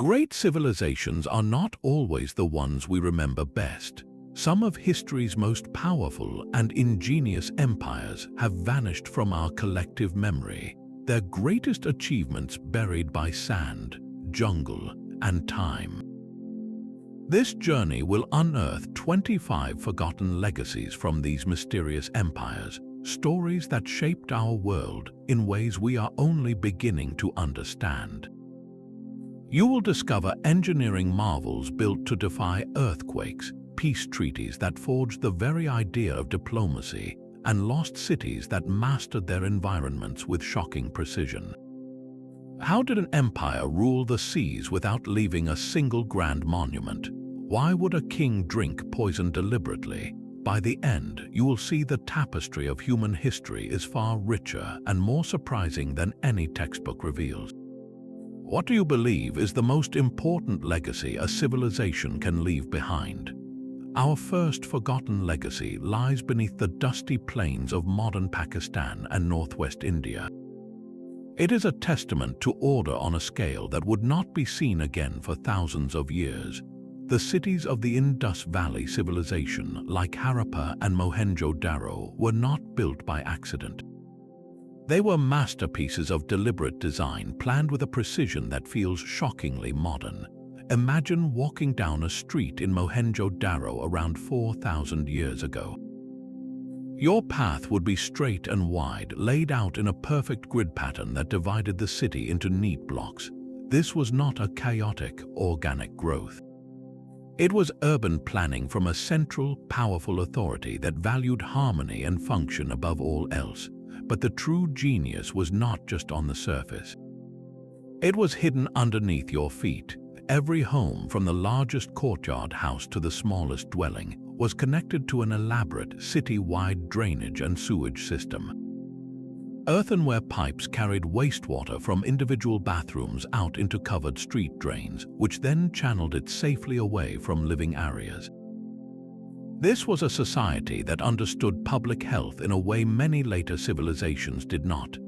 Great civilizations are not always the ones we remember best. Some of history's most powerful and ingenious empires have vanished from our collective memory, their greatest achievements buried by sand, jungle, and time. This journey will unearth 25 forgotten legacies from these mysterious empires, stories that shaped our world in ways we are only beginning to understand. You will discover engineering marvels built to defy earthquakes, peace treaties that forged the very idea of diplomacy, and lost cities that mastered their environments with shocking precision. How did an empire rule the seas without leaving a single grand monument? Why would a king drink poison deliberately? By the end, you will see the tapestry of human history is far richer and more surprising than any textbook reveals. What do you believe is the most important legacy a civilization can leave behind? Our first forgotten legacy lies beneath the dusty plains of modern Pakistan and northwest India. It is a testament to order on a scale that would not be seen again for thousands of years. The cities of the Indus Valley civilization, like Harappa and Mohenjo-daro, were not built by accident. They were masterpieces of deliberate design planned with a precision that feels shockingly modern. Imagine walking down a street in Mohenjo-daro around 4,000 years ago. Your path would be straight and wide, laid out in a perfect grid pattern that divided the city into neat blocks. This was not a chaotic, organic growth. It was urban planning from a central, powerful authority that valued harmony and function above all else. But the true genius was not just on the surface. It was hidden underneath your feet. Every home, from the largest courtyard house to the smallest dwelling, was connected to an elaborate city-wide drainage and sewage system. Earthenware pipes carried wastewater from individual bathrooms out into covered street drains, which then channeled it safely away from living areas. This was a society that understood public health in a way many later civilizations did not.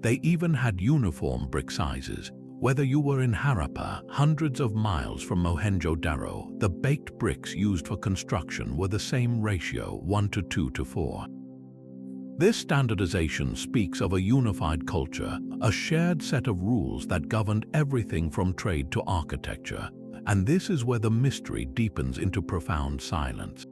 They even had uniform brick sizes. Whether you were in Harappa, hundreds of miles from Mohenjo-daro, the baked bricks used for construction were the same ratio, 1:2:4. This standardization speaks of a unified culture, a shared set of rules that governed everything from trade to architecture, and this is where the mystery deepens into profound silence.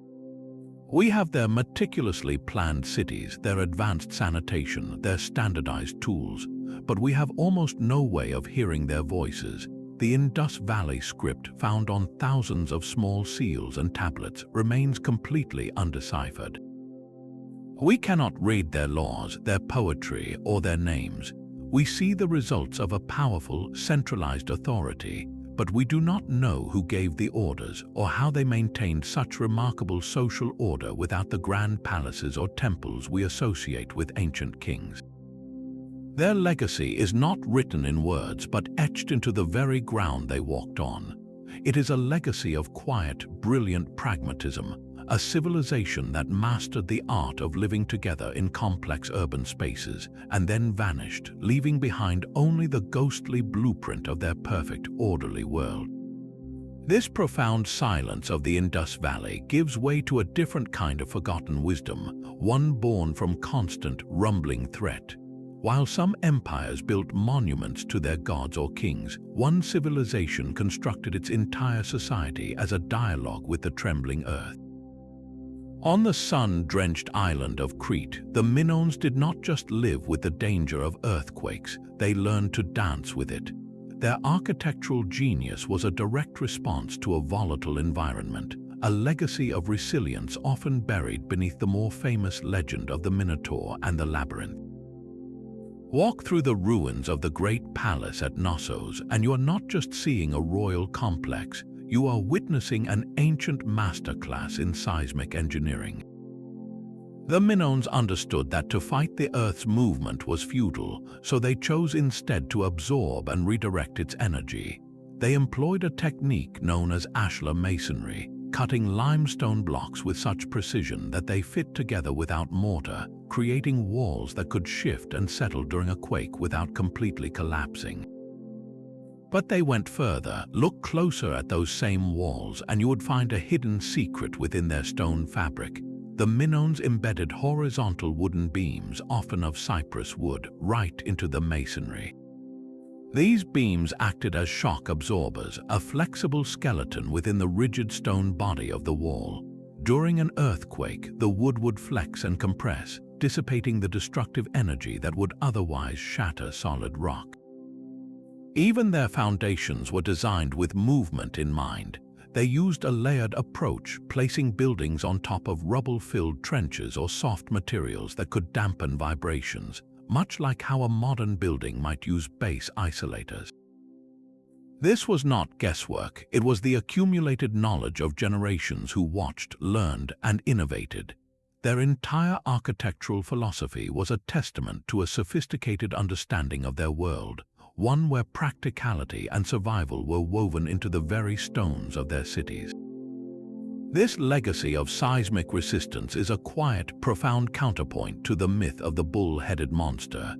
We have their meticulously planned cities, their advanced sanitation, their standardized tools, but we have almost no way of hearing their voices. The Indus Valley script, found on thousands of small seals and tablets, remains completely undeciphered. We cannot read their laws, their poetry, or their names. We see the results of a powerful, centralized authority, but we do not know who gave the orders or how they maintained such remarkable social order without the grand palaces or temples we associate with ancient kings. Their legacy is not written in words but etched into the very ground they walked on. It is a legacy of quiet, brilliant pragmatism, a civilization that mastered the art of living together in complex urban spaces and then vanished, leaving behind only the ghostly blueprint of their perfect, orderly world. This profound silence of the Indus Valley gives way to a different kind of forgotten wisdom, one born from constant, rumbling threat. While some empires built monuments to their gods or kings, one civilization constructed its entire society as a dialogue with the trembling earth. On the sun-drenched island of Crete, the Minoans did not just live with the danger of earthquakes, they learned to dance with it. Their architectural genius was a direct response to a volatile environment, a legacy of resilience often buried beneath the more famous legend of the Minotaur and the Labyrinth. Walk through the ruins of the Great Palace at Knossos, and you are not just seeing a royal complex, you are witnessing an ancient masterclass in seismic engineering. The Minoans understood that to fight the Earth's movement was futile, so they chose instead to absorb and redirect its energy. They employed a technique known as ashlar masonry, cutting limestone blocks with such precision that they fit together without mortar, creating walls that could shift and settle during a quake without completely collapsing. But they went further. Look closer at those same walls and you would find a hidden secret within their stone fabric. The Minoans embedded horizontal wooden beams, often of cypress wood, right into the masonry. These beams acted as shock absorbers, a flexible skeleton within the rigid stone body of the wall. During an earthquake, the wood would flex and compress, dissipating the destructive energy that would otherwise shatter solid rock. Even their foundations were designed with movement in mind. They used a layered approach, placing buildings on top of rubble-filled trenches or soft materials that could dampen vibrations, much like how a modern building might use base isolators. This was not guesswork, it was the accumulated knowledge of generations who watched, learned, and innovated. Their entire architectural philosophy was a testament to a sophisticated understanding of their world, one where practicality and survival were woven into the very stones of their cities. This legacy of seismic resistance is a quiet, profound counterpoint to the myth of the bull-headed monster.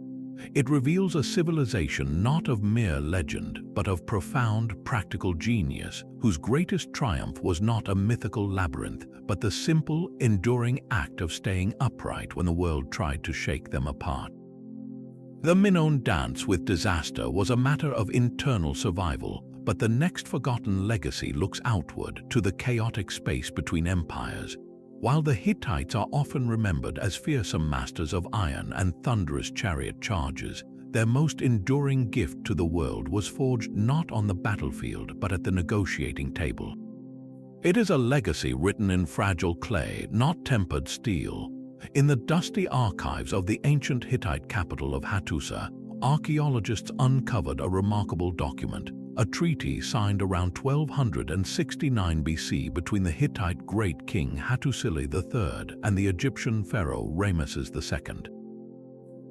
It reveals a civilization not of mere legend, but of profound, practical genius, whose greatest triumph was not a mythical labyrinth, but the simple, enduring act of staying upright when the world tried to shake them apart. The Minoan dance with disaster was a matter of internal survival, but the next forgotten legacy looks outward to the chaotic space between empires. While the Hittites are often remembered as fearsome masters of iron and thunderous chariot charges, their most enduring gift to the world was forged not on the battlefield but at the negotiating table. It is a legacy written in fragile clay, not tempered steel. In the dusty archives of the ancient Hittite capital of Hattusa, archaeologists uncovered a remarkable document, a treaty signed around 1269 BC between the Hittite great king Hattusili III and the Egyptian pharaoh Ramesses II.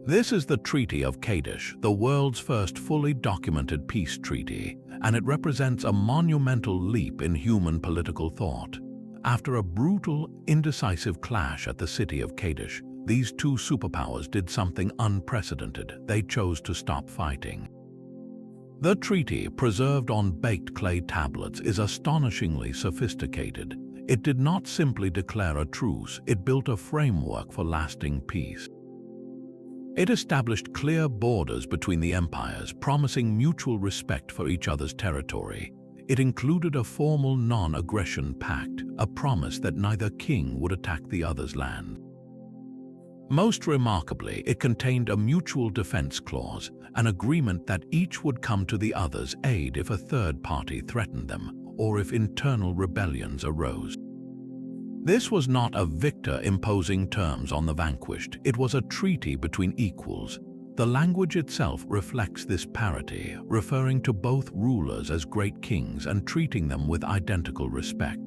This is the Treaty of Kadesh, the world's first fully documented peace treaty, and it represents a monumental leap in human political thought. After a brutal, indecisive clash at the city of Kadesh, these two superpowers did something unprecedented. They chose to stop fighting. The treaty, preserved on baked clay tablets, is astonishingly sophisticated. It did not simply declare a truce, it built a framework for lasting peace. It established clear borders between the empires, promising mutual respect for each other's territory. It included a formal non-aggression pact, a promise that neither king would attack the other's land. Most remarkably, it contained a mutual defense clause, an agreement that each would come to the other's aid if a third party threatened them, or if internal rebellions arose. This was not a victor imposing terms on the vanquished, it was a treaty between equals. The language itself reflects this parity, referring to both rulers as great kings and treating them with identical respect.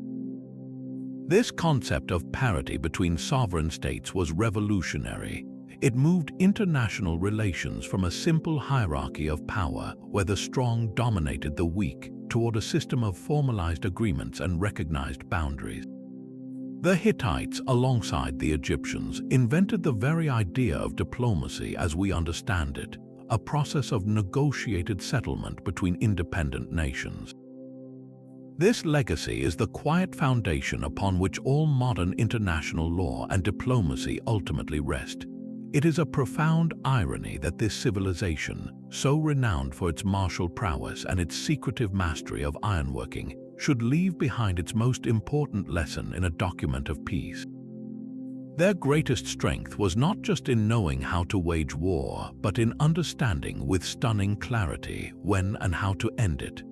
This concept of parity between sovereign states was revolutionary. It moved international relations from a simple hierarchy of power, where the strong dominated the weak, toward a system of formalized agreements and recognized boundaries. The Hittites, alongside the Egyptians, invented the very idea of diplomacy as we understand it, a process of negotiated settlement between independent nations. This legacy is the quiet foundation upon which all modern international law and diplomacy ultimately rest. It is a profound irony that this civilization, so renowned for its martial prowess and its secretive mastery of ironworking, should leave behind its most important lesson in a document of peace. Their greatest strength was not just in knowing how to wage war, but in understanding with stunning clarity when and how to end it.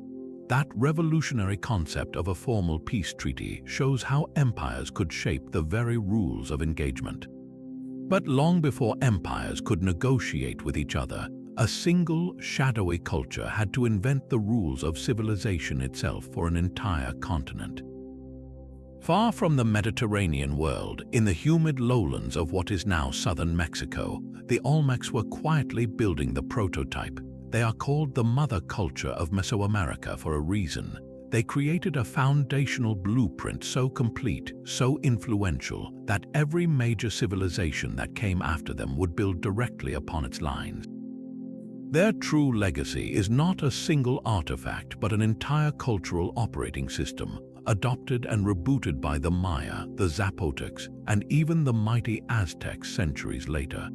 That revolutionary concept of a formal peace treaty shows how empires could shape the very rules of engagement. But long before empires could negotiate with each other, a single, shadowy culture had to invent the rules of civilization itself for an entire continent. Far from the Mediterranean world, in the humid lowlands of what is now southern Mexico, the Olmecs were quietly building the prototype. They are called the mother culture of Mesoamerica for a reason. They created a foundational blueprint so complete, so influential, that every major civilization that came after them would build directly upon its lines. Their true legacy is not a single artifact but an entire cultural operating system, adopted and rebooted by the Maya, the Zapotecs, and even the mighty Aztecs centuries later.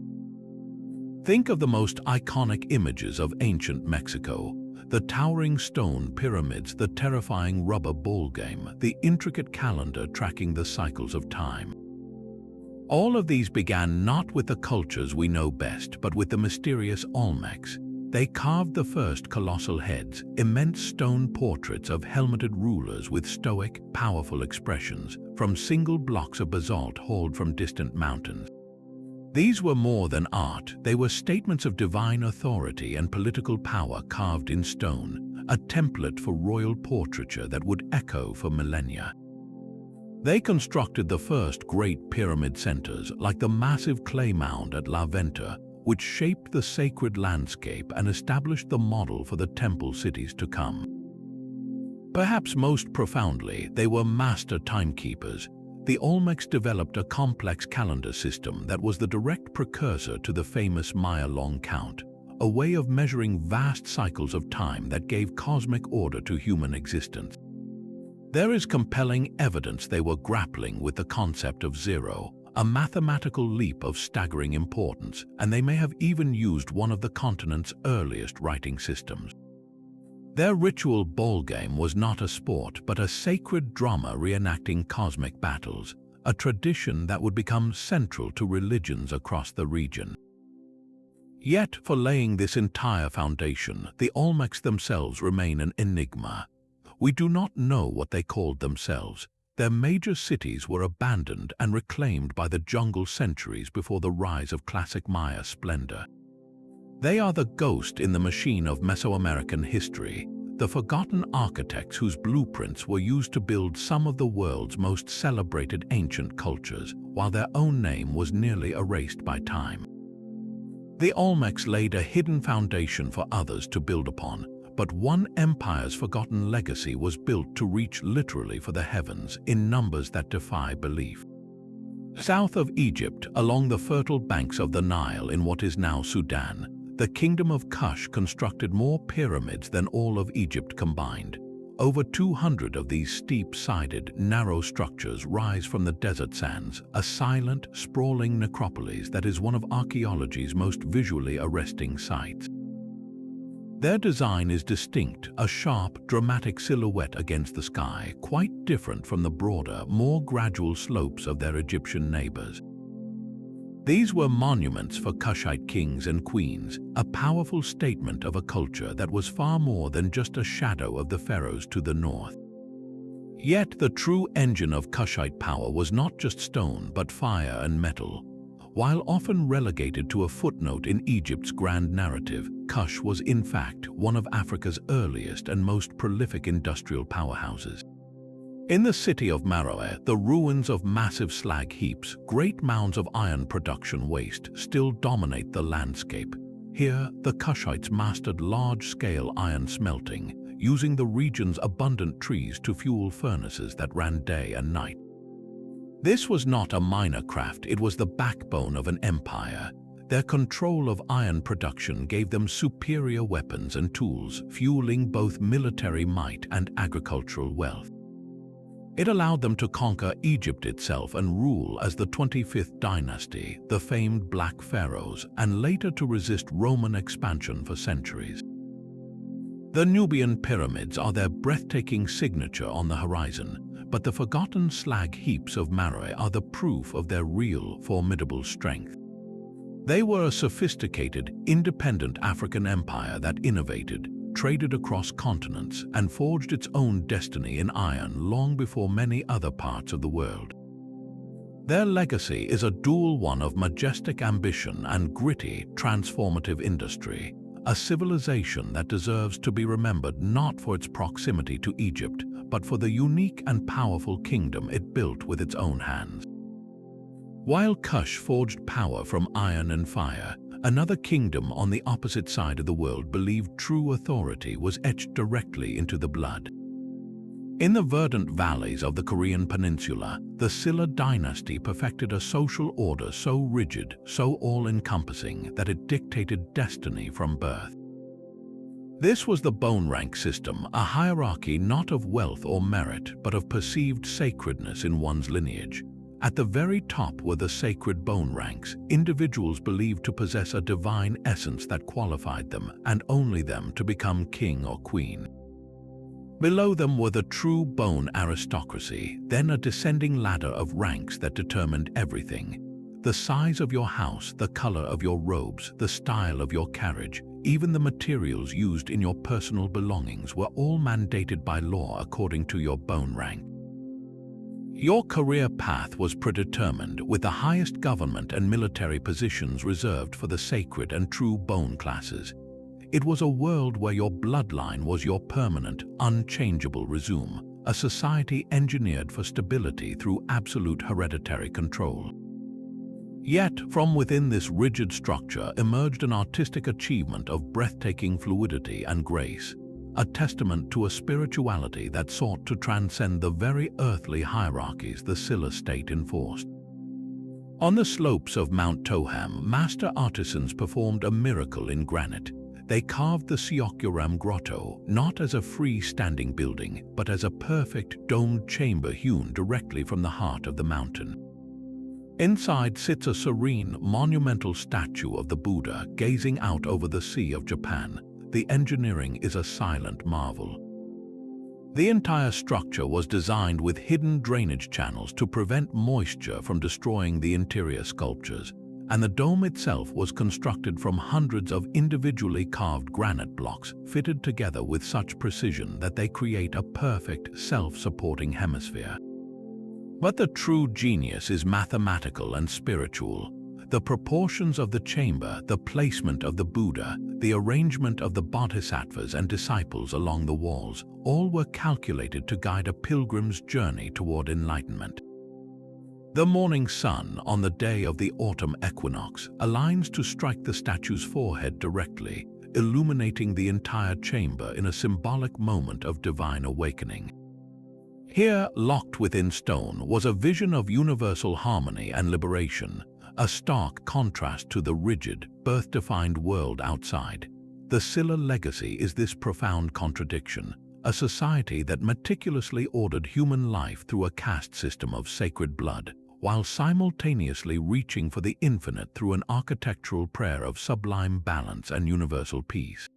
Think of the most iconic images of ancient Mexico: the towering stone pyramids, the terrifying rubber ball game, the intricate calendar tracking the cycles of time. All of these began not with the cultures we know best, but with the mysterious Olmecs. They carved the first colossal heads, immense stone portraits of helmeted rulers with stoic, powerful expressions, from single blocks of basalt hauled from distant mountains. These were more than art, they were statements of divine authority and political power carved in stone, a template for royal portraiture that would echo for millennia. They constructed the first great pyramid centers, like the massive clay mound at La Venta, which shaped the sacred landscape and established the model for the temple cities to come. Perhaps most profoundly, they were master timekeepers. The Olmecs developed a complex calendar system that was the direct precursor to the famous Maya long count, a way of measuring vast cycles of time that gave cosmic order to human existence. There is compelling evidence they were grappling with the concept of zero, a mathematical leap of staggering importance, and they may have even used one of the continent's earliest writing systems. Their ritual ball game was not a sport, but a sacred drama reenacting cosmic battles, a tradition that would become central to religions across the region. Yet, for laying this entire foundation, the Olmecs themselves remain an enigma. We do not know what they called themselves. Their major cities were abandoned and reclaimed by the jungle centuries before the rise of classic Maya splendor. They are the ghost in the machine of Mesoamerican history, the forgotten architects whose blueprints were used to build some of the world's most celebrated ancient cultures, while their own name was nearly erased by time. The Olmecs laid a hidden foundation for others to build upon, but one empire's forgotten legacy was built to reach literally for the heavens in numbers that defy belief. South of Egypt, along the fertile banks of the Nile in what is now Sudan, the kingdom of Kush constructed more pyramids than all of Egypt combined. Over 200 of these steep-sided, narrow structures rise from the desert sands, a silent, sprawling necropolis that is one of archaeology's most visually arresting sights. Their design is distinct, a sharp, dramatic silhouette against the sky, quite different from the broader, more gradual slopes of their Egyptian neighbors. These were monuments for Kushite kings and queens, a powerful statement of a culture that was far more than just a shadow of the pharaohs to the north. Yet the true engine of Kushite power was not just stone but fire and metal. While often relegated to a footnote in Egypt's grand narrative, Kush was in fact one of Africa's earliest and most prolific industrial powerhouses. In the city of Meroe, the ruins of massive slag heaps, great mounds of iron production waste, still dominate the landscape. Here, the Kushites mastered large-scale iron smelting, using the region's abundant trees to fuel furnaces that ran day and night. This was not a minor craft, it was the backbone of an empire. Their control of iron production gave them superior weapons and tools, fueling both military might and agricultural wealth. It allowed them to conquer Egypt itself and rule as the 25th dynasty, the famed Black Pharaohs, and later to resist Roman expansion for centuries. The Nubian pyramids are their breathtaking signature on the horizon, but the forgotten slag heaps of Meroe are the proof of their real, formidable strength. They were a sophisticated, independent African empire that innovated, traded across continents, and forged its own destiny in iron long before many other parts of the world. Their legacy is a dual one of majestic ambition and gritty, transformative industry, a civilization that deserves to be remembered not for its proximity to Egypt, but for the unique and powerful kingdom it built with its own hands. While Kush forged power from iron and fire, another kingdom on the opposite side of the world believed true authority was etched directly into the blood. In the verdant valleys of the Korean peninsula, the Silla dynasty perfected a social order so rigid, so all-encompassing, that it dictated destiny from birth. This was the bone rank system, a hierarchy not of wealth or merit, but of perceived sacredness in one's lineage. At the very top were the sacred bone ranks, individuals believed to possess a divine essence that qualified them, and only them, to become king or queen. Below them were the true bone aristocracy, then a descending ladder of ranks that determined everything. The size of your house, the color of your robes, the style of your carriage, even the materials used in your personal belongings were all mandated by law according to your bone rank. Your career path was predetermined, with the highest government and military positions reserved for the sacred and true bone classes. It was a world where your bloodline was your permanent, unchangeable resume, a society engineered for stability through absolute hereditary control. Yet, from within this rigid structure emerged an artistic achievement of breathtaking fluidity and grace, a testament to a spirituality that sought to transcend the very earthly hierarchies the Scylla state enforced. On the slopes of Mount Toham, master artisans performed a miracle in granite. They carved the Seokyoram grotto not as a free-standing building, but as a perfect domed chamber hewn directly from the heart of the mountain. Inside sits a serene, monumental statue of the Buddha gazing out over the Sea of Japan. The engineering is a silent marvel. The entire structure was designed with hidden drainage channels to prevent moisture from destroying the interior sculptures, and the dome itself was constructed from hundreds of individually carved granite blocks fitted together with such precision that they create a perfect, self-supporting hemisphere. But the true genius is mathematical and spiritual. The proportions of the chamber, the placement of the Buddha, the arrangement of the bodhisattvas and disciples along the walls, all were calculated to guide a pilgrim's journey toward enlightenment. The morning sun on the day of the autumn equinox aligns to strike the statue's forehead directly, illuminating the entire chamber in a symbolic moment of divine awakening. Here, locked within stone, was a vision of universal harmony and liberation, a stark contrast to the rigid, birth-defined world outside. The Scylla legacy is this profound contradiction, a society that meticulously ordered human life through a caste system of sacred blood, while simultaneously reaching for the infinite through an architectural prayer of sublime balance and universal peace.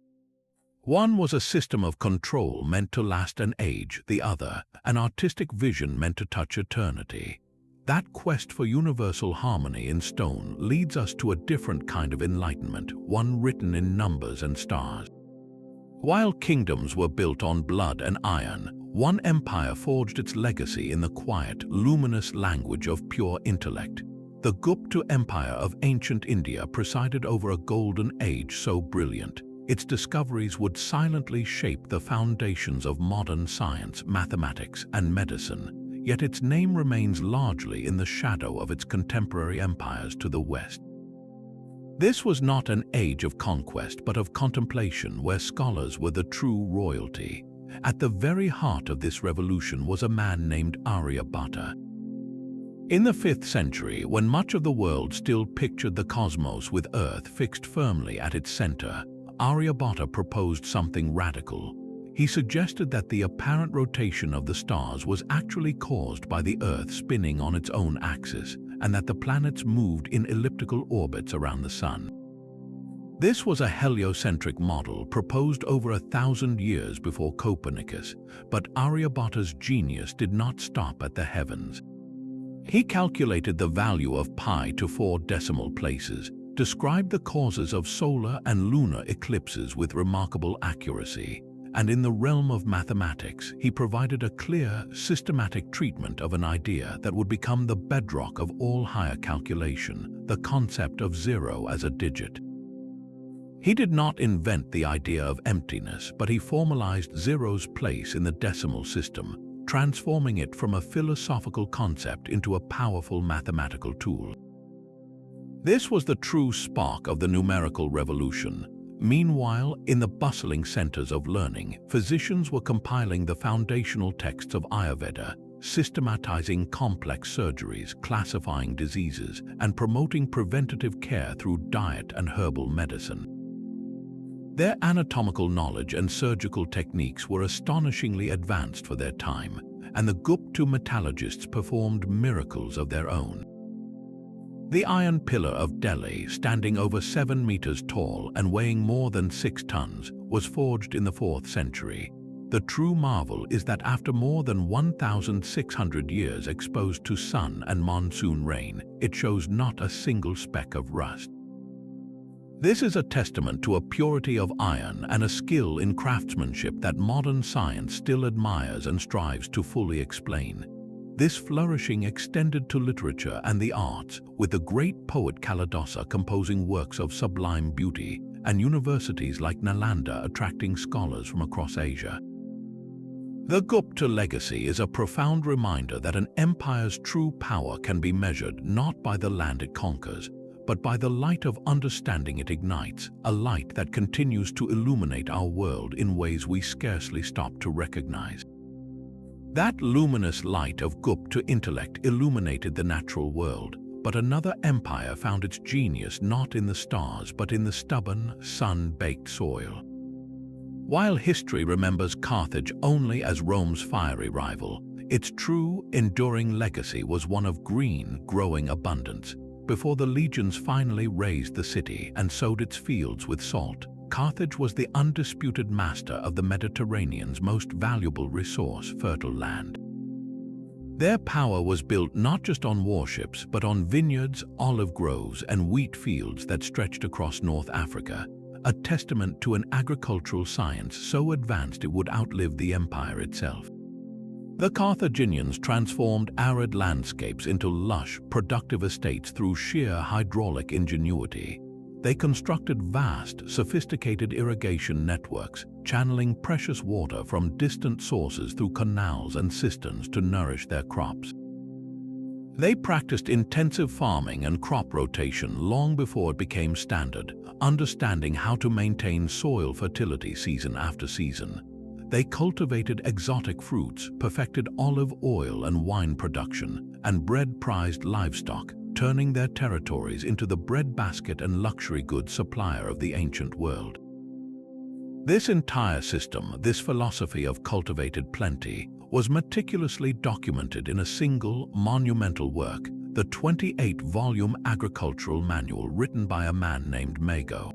One was a system of control meant to last an age, the other, an artistic vision meant to touch eternity. That quest for universal harmony in stone leads us to a different kind of enlightenment, one written in numbers and stars. While kingdoms were built on blood and iron, one empire forged its legacy in the quiet, luminous language of pure intellect. The Gupta Empire of ancient India presided over a golden age so brilliant, its discoveries would silently shape the foundations of modern science, mathematics, and medicine, yet its name remains largely in the shadow of its contemporary empires to the west. This was not an age of conquest, but of contemplation, where scholars were the true royalty. At the very heart of this revolution was a man named Aryabhata. In the 5th century, when much of the world still pictured the cosmos with Earth fixed firmly at its center, Aryabhata proposed something radical. He suggested that the apparent rotation of the stars was actually caused by the Earth spinning on its own axis, and that the planets moved in elliptical orbits around the Sun. This was a heliocentric model proposed over 1,000 years before Copernicus, but Aryabhata's genius did not stop at the heavens. He calculated the value of pi to 4 decimal places, described the causes of solar and lunar eclipses with remarkable accuracy, and in the realm of mathematics, he provided a clear, systematic treatment of an idea that would become the bedrock of all higher calculation, the concept of zero as a digit. He did not invent the idea of emptiness, but he formalized zero's place in the decimal system, transforming it from a philosophical concept into a powerful mathematical tool. This was the true spark of the numerical revolution. Meanwhile, in the bustling centers of learning, physicians were compiling the foundational texts of Ayurveda, systematizing complex surgeries, classifying diseases, and promoting preventative care through diet and herbal medicine. Their anatomical knowledge and surgical techniques were astonishingly advanced for their time, and the Gupta metallurgists performed miracles of their own. The iron pillar of Delhi, standing over 7 meters tall and weighing more than 6 tons, was forged in the 4th century. The true marvel is that after more than 1,600 years exposed to sun and monsoon rain, it shows not a single speck of rust. This is a testament to a purity of iron and a skill in craftsmanship that modern science still admires and strives to fully explain. This flourishing extended to literature and the arts, with the great poet Kalidasa composing works of sublime beauty, and universities like Nalanda attracting scholars from across Asia. The Gupta legacy is a profound reminder that an empire's true power can be measured not by the land it conquers, but by the light of understanding it ignites, a light that continues to illuminate our world in ways we scarcely stop to recognize. That luminous light of Gupta intellect illuminated the natural world, but another empire found its genius not in the stars but in the stubborn, sun-baked soil. While history remembers Carthage only as Rome's fiery rival, its true, enduring legacy was one of green, growing abundance. Before the legions finally razed the city and sowed its fields with salt, Carthage was the undisputed master of the Mediterranean's most valuable resource, fertile land. Their power was built not just on warships, but on vineyards, olive groves, and wheat fields that stretched across North Africa, a testament to an agricultural science so advanced it would outlive the empire itself. The Carthaginians transformed arid landscapes into lush, productive estates through sheer hydraulic ingenuity. They constructed vast, sophisticated irrigation networks, channeling precious water from distant sources through canals and cisterns to nourish their crops. They practiced intensive farming and crop rotation long before it became standard, understanding how to maintain soil fertility season after season. They cultivated exotic fruits, perfected olive oil and wine production, and bred prized livestock, turning their territories into the breadbasket and luxury goods supplier of the ancient world. This entire system, this philosophy of cultivated plenty, was meticulously documented in a single, monumental work, the 28-volume agricultural manual written by a man named Mago.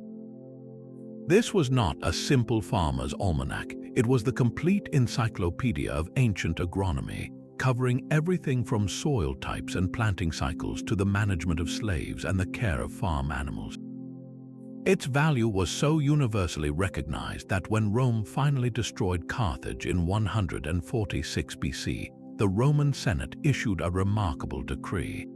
This was not a simple farmer's almanac, it was the complete encyclopedia of ancient agronomy, covering everything from soil types and planting cycles to the management of slaves and the care of farm animals. Its value was so universally recognized that when Rome finally destroyed Carthage in 146 BC, the Roman Senate issued a remarkable decree.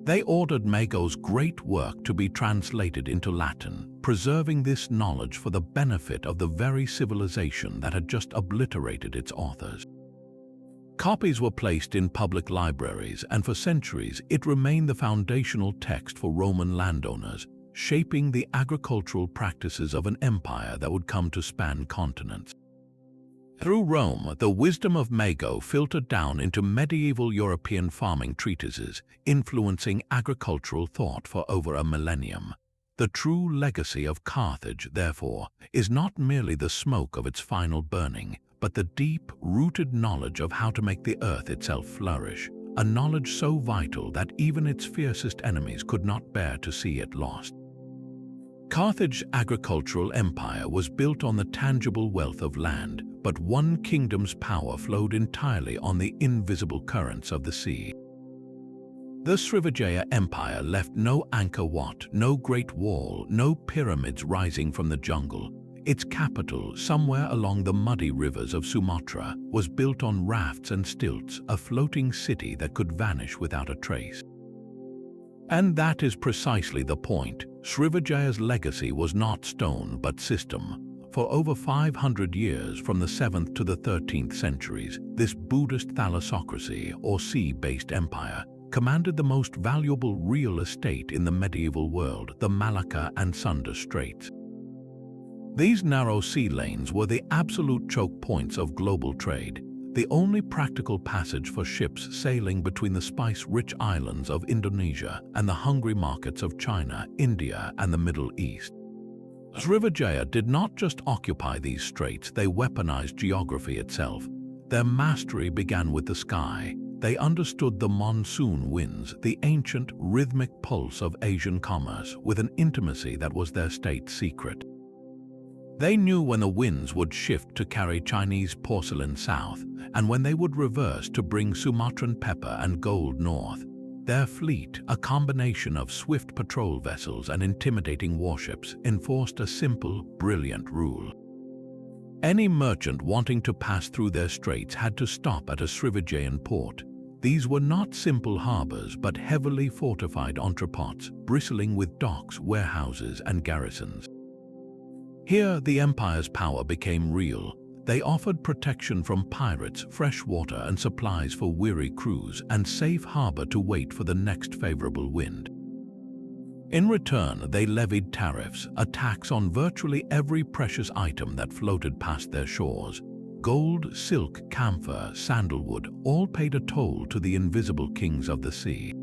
They ordered Mago's great work to be translated into Latin, preserving this knowledge for the benefit of the very civilization that had just obliterated its authors. Copies were placed in public libraries, and for centuries it remained the foundational text for Roman landowners, shaping the agricultural practices of an empire that would come to span continents. Through Rome, the wisdom of Mago filtered down into medieval European farming treatises, influencing agricultural thought for over a millennium. The true legacy of Carthage, therefore, is not merely the smoke of its final burning, but the deep-rooted knowledge of how to make the earth itself flourish, a knowledge so vital that even its fiercest enemies could not bear to see it lost. Carthage's agricultural empire was built on the tangible wealth of land, but one kingdom's power flowed entirely on the invisible currents of the sea. The Srivijaya Empire left no Angkor Wat, no great wall, no pyramids rising from the jungle. Its capital, somewhere along the muddy rivers of Sumatra, was built on rafts and stilts, a floating city that could vanish without a trace. And that is precisely the point. Srivijaya's legacy was not stone but system. For over 500 years, from the 7th to the 13th centuries, this Buddhist thalassocracy, or sea-based empire, commanded the most valuable real estate in the medieval world, the Malacca and Sunda Straits. These narrow sea lanes were the absolute choke points of global trade, the only practical passage for ships sailing between the spice-rich islands of Indonesia and the hungry markets of China, India, and the Middle East. Srivijaya did not just occupy these straits, they weaponized geography itself. Their mastery began with the sky. They understood the monsoon winds, the ancient rhythmic pulse of Asian commerce, with an intimacy that was their state secret. They knew when the winds would shift to carry Chinese porcelain south, and when they would reverse to bring Sumatran pepper and gold north. Their fleet, a combination of swift patrol vessels and intimidating warships, enforced a simple, brilliant rule. Any merchant wanting to pass through their straits had to stop at a Srivijayan port. These were not simple harbors, but heavily fortified entrepôts, bristling with docks, warehouses, and garrisons. Here, the empire's power became real. They offered protection from pirates, fresh water and supplies for weary crews, and safe harbor to wait for the next favorable wind. In return, they levied tariffs, a tax on virtually every precious item that floated past their shores. Gold, silk, camphor, sandalwood, all paid a toll to the invisible kings of the sea.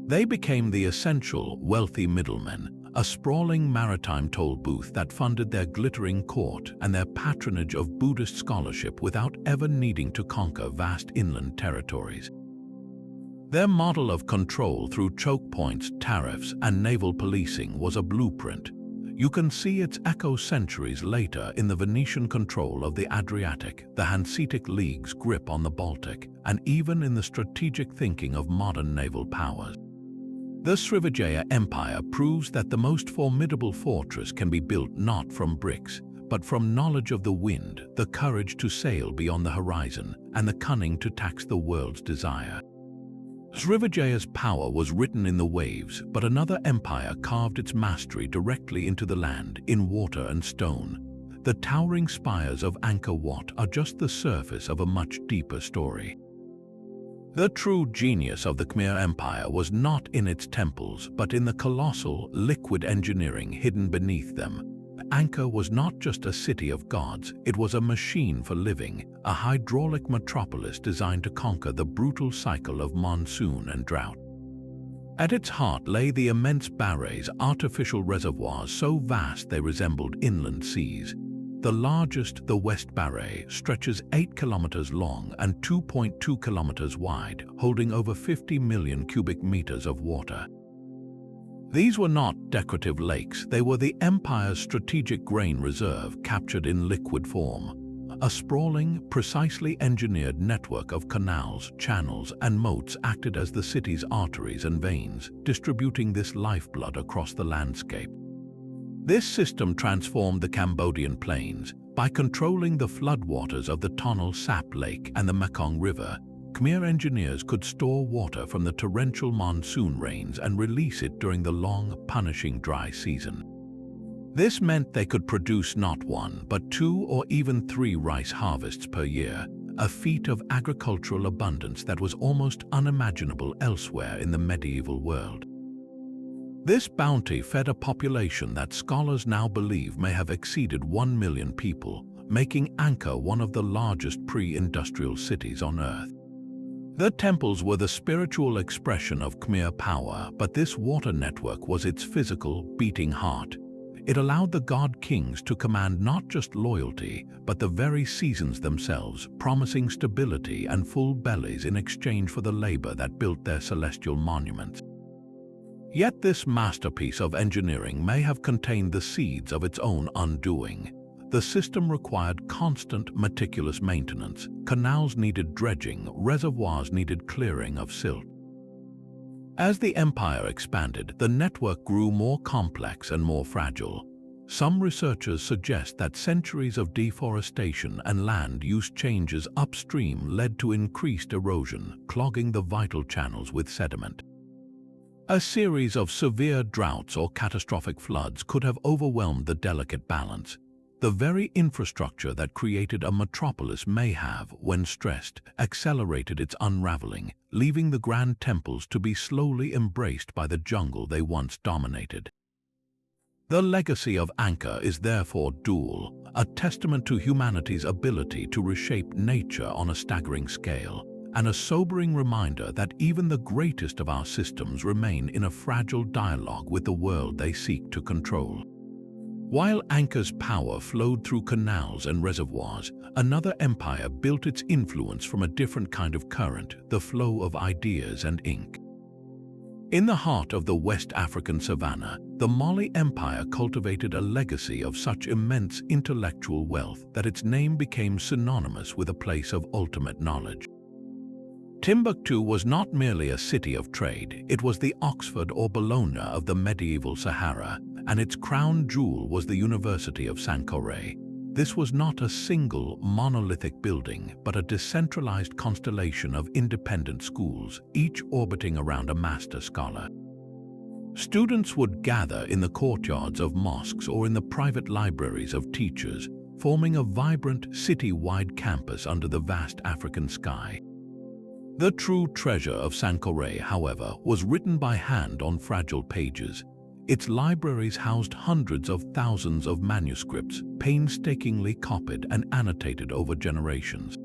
They became the essential, wealthy middlemen, a sprawling maritime toll booth that funded their glittering court and their patronage of Buddhist scholarship without ever needing to conquer vast inland territories. Their model of control through choke points, tariffs, and naval policing was a blueprint. You can see its echo centuries later in the Venetian control of the Adriatic, the Hanseatic League's grip on the Baltic, and even in the strategic thinking of modern naval powers. The Srivijaya Empire proves that the most formidable fortress can be built not from bricks, but from knowledge of the wind, the courage to sail beyond the horizon, and the cunning to tax the world's desire. Srivijaya's power was written in the waves, but another empire carved its mastery directly into the land, in water and stone. The towering spires of Angkor Wat are just the surface of a much deeper story. The true genius of the Khmer Empire was not in its temples, but in the colossal, liquid engineering hidden beneath them. Angkor was not just a city of gods, it was a machine for living, a hydraulic metropolis designed to conquer the brutal cycle of monsoon and drought. At its heart lay the immense barrays, artificial reservoirs so vast they resembled inland seas. The largest, the West Barray, stretches 8 kilometers long and 2.2 kilometers wide, holding over 50 million cubic meters of water. These were not decorative lakes, they were the empire's strategic grain reserve captured in liquid form. A sprawling, precisely engineered network of canals, channels, and moats acted as the city's arteries and veins, distributing this lifeblood across the landscape. This system transformed the Cambodian plains. By controlling the floodwaters of the Tonle Sap Lake and the Mekong River, Khmer engineers could store water from the torrential monsoon rains and release it during the long, punishing dry season. This meant they could produce not 1, but 2 or even 3 rice harvests per year, a feat of agricultural abundance that was almost unimaginable elsewhere in the medieval world. This bounty fed a population that scholars now believe may have exceeded 1 million people, making Angkor one of the largest pre-industrial cities on Earth. The temples were the spiritual expression of Khmer power, but this water network was its physical, beating heart. It allowed the god-kings to command not just loyalty, but the very seasons themselves, promising stability and full bellies in exchange for the labor that built their celestial monuments. Yet this masterpiece of engineering may have contained the seeds of its own undoing. The system required constant, meticulous maintenance. Canals needed dredging, reservoirs needed clearing of silt. As the empire expanded, the network grew more complex and more fragile. Some researchers suggest that centuries of deforestation and land use changes upstream led to increased erosion, clogging the vital channels with sediment. A series of severe droughts or catastrophic floods could have overwhelmed the delicate balance. The very infrastructure that created a metropolis may have, when stressed, accelerated its unraveling, leaving the grand temples to be slowly embraced by the jungle they once dominated. The legacy of Angkor is therefore dual, a testament to humanity's ability to reshape nature on a staggering scale, and a sobering reminder that even the greatest of our systems remain in a fragile dialogue with the world they seek to control. While Anka's power flowed through canals and reservoirs, another empire built its influence from a different kind of current, the flow of ideas and ink. In the heart of the West African savanna, the Mali Empire cultivated a legacy of such immense intellectual wealth that its name became synonymous with a place of ultimate knowledge. Timbuktu was not merely a city of trade, it was the Oxford or Bologna of the medieval Sahara, and its crown jewel was the University of Sankore. This was not a single monolithic building, but a decentralized constellation of independent schools, each orbiting around a master scholar. Students would gather in the courtyards of mosques or in the private libraries of teachers, forming a vibrant city-wide campus under the vast African sky. The true treasure of Sankore, however, was written by hand on fragile pages. Its libraries housed hundreds of thousands of manuscripts, painstakingly copied and annotated over generations.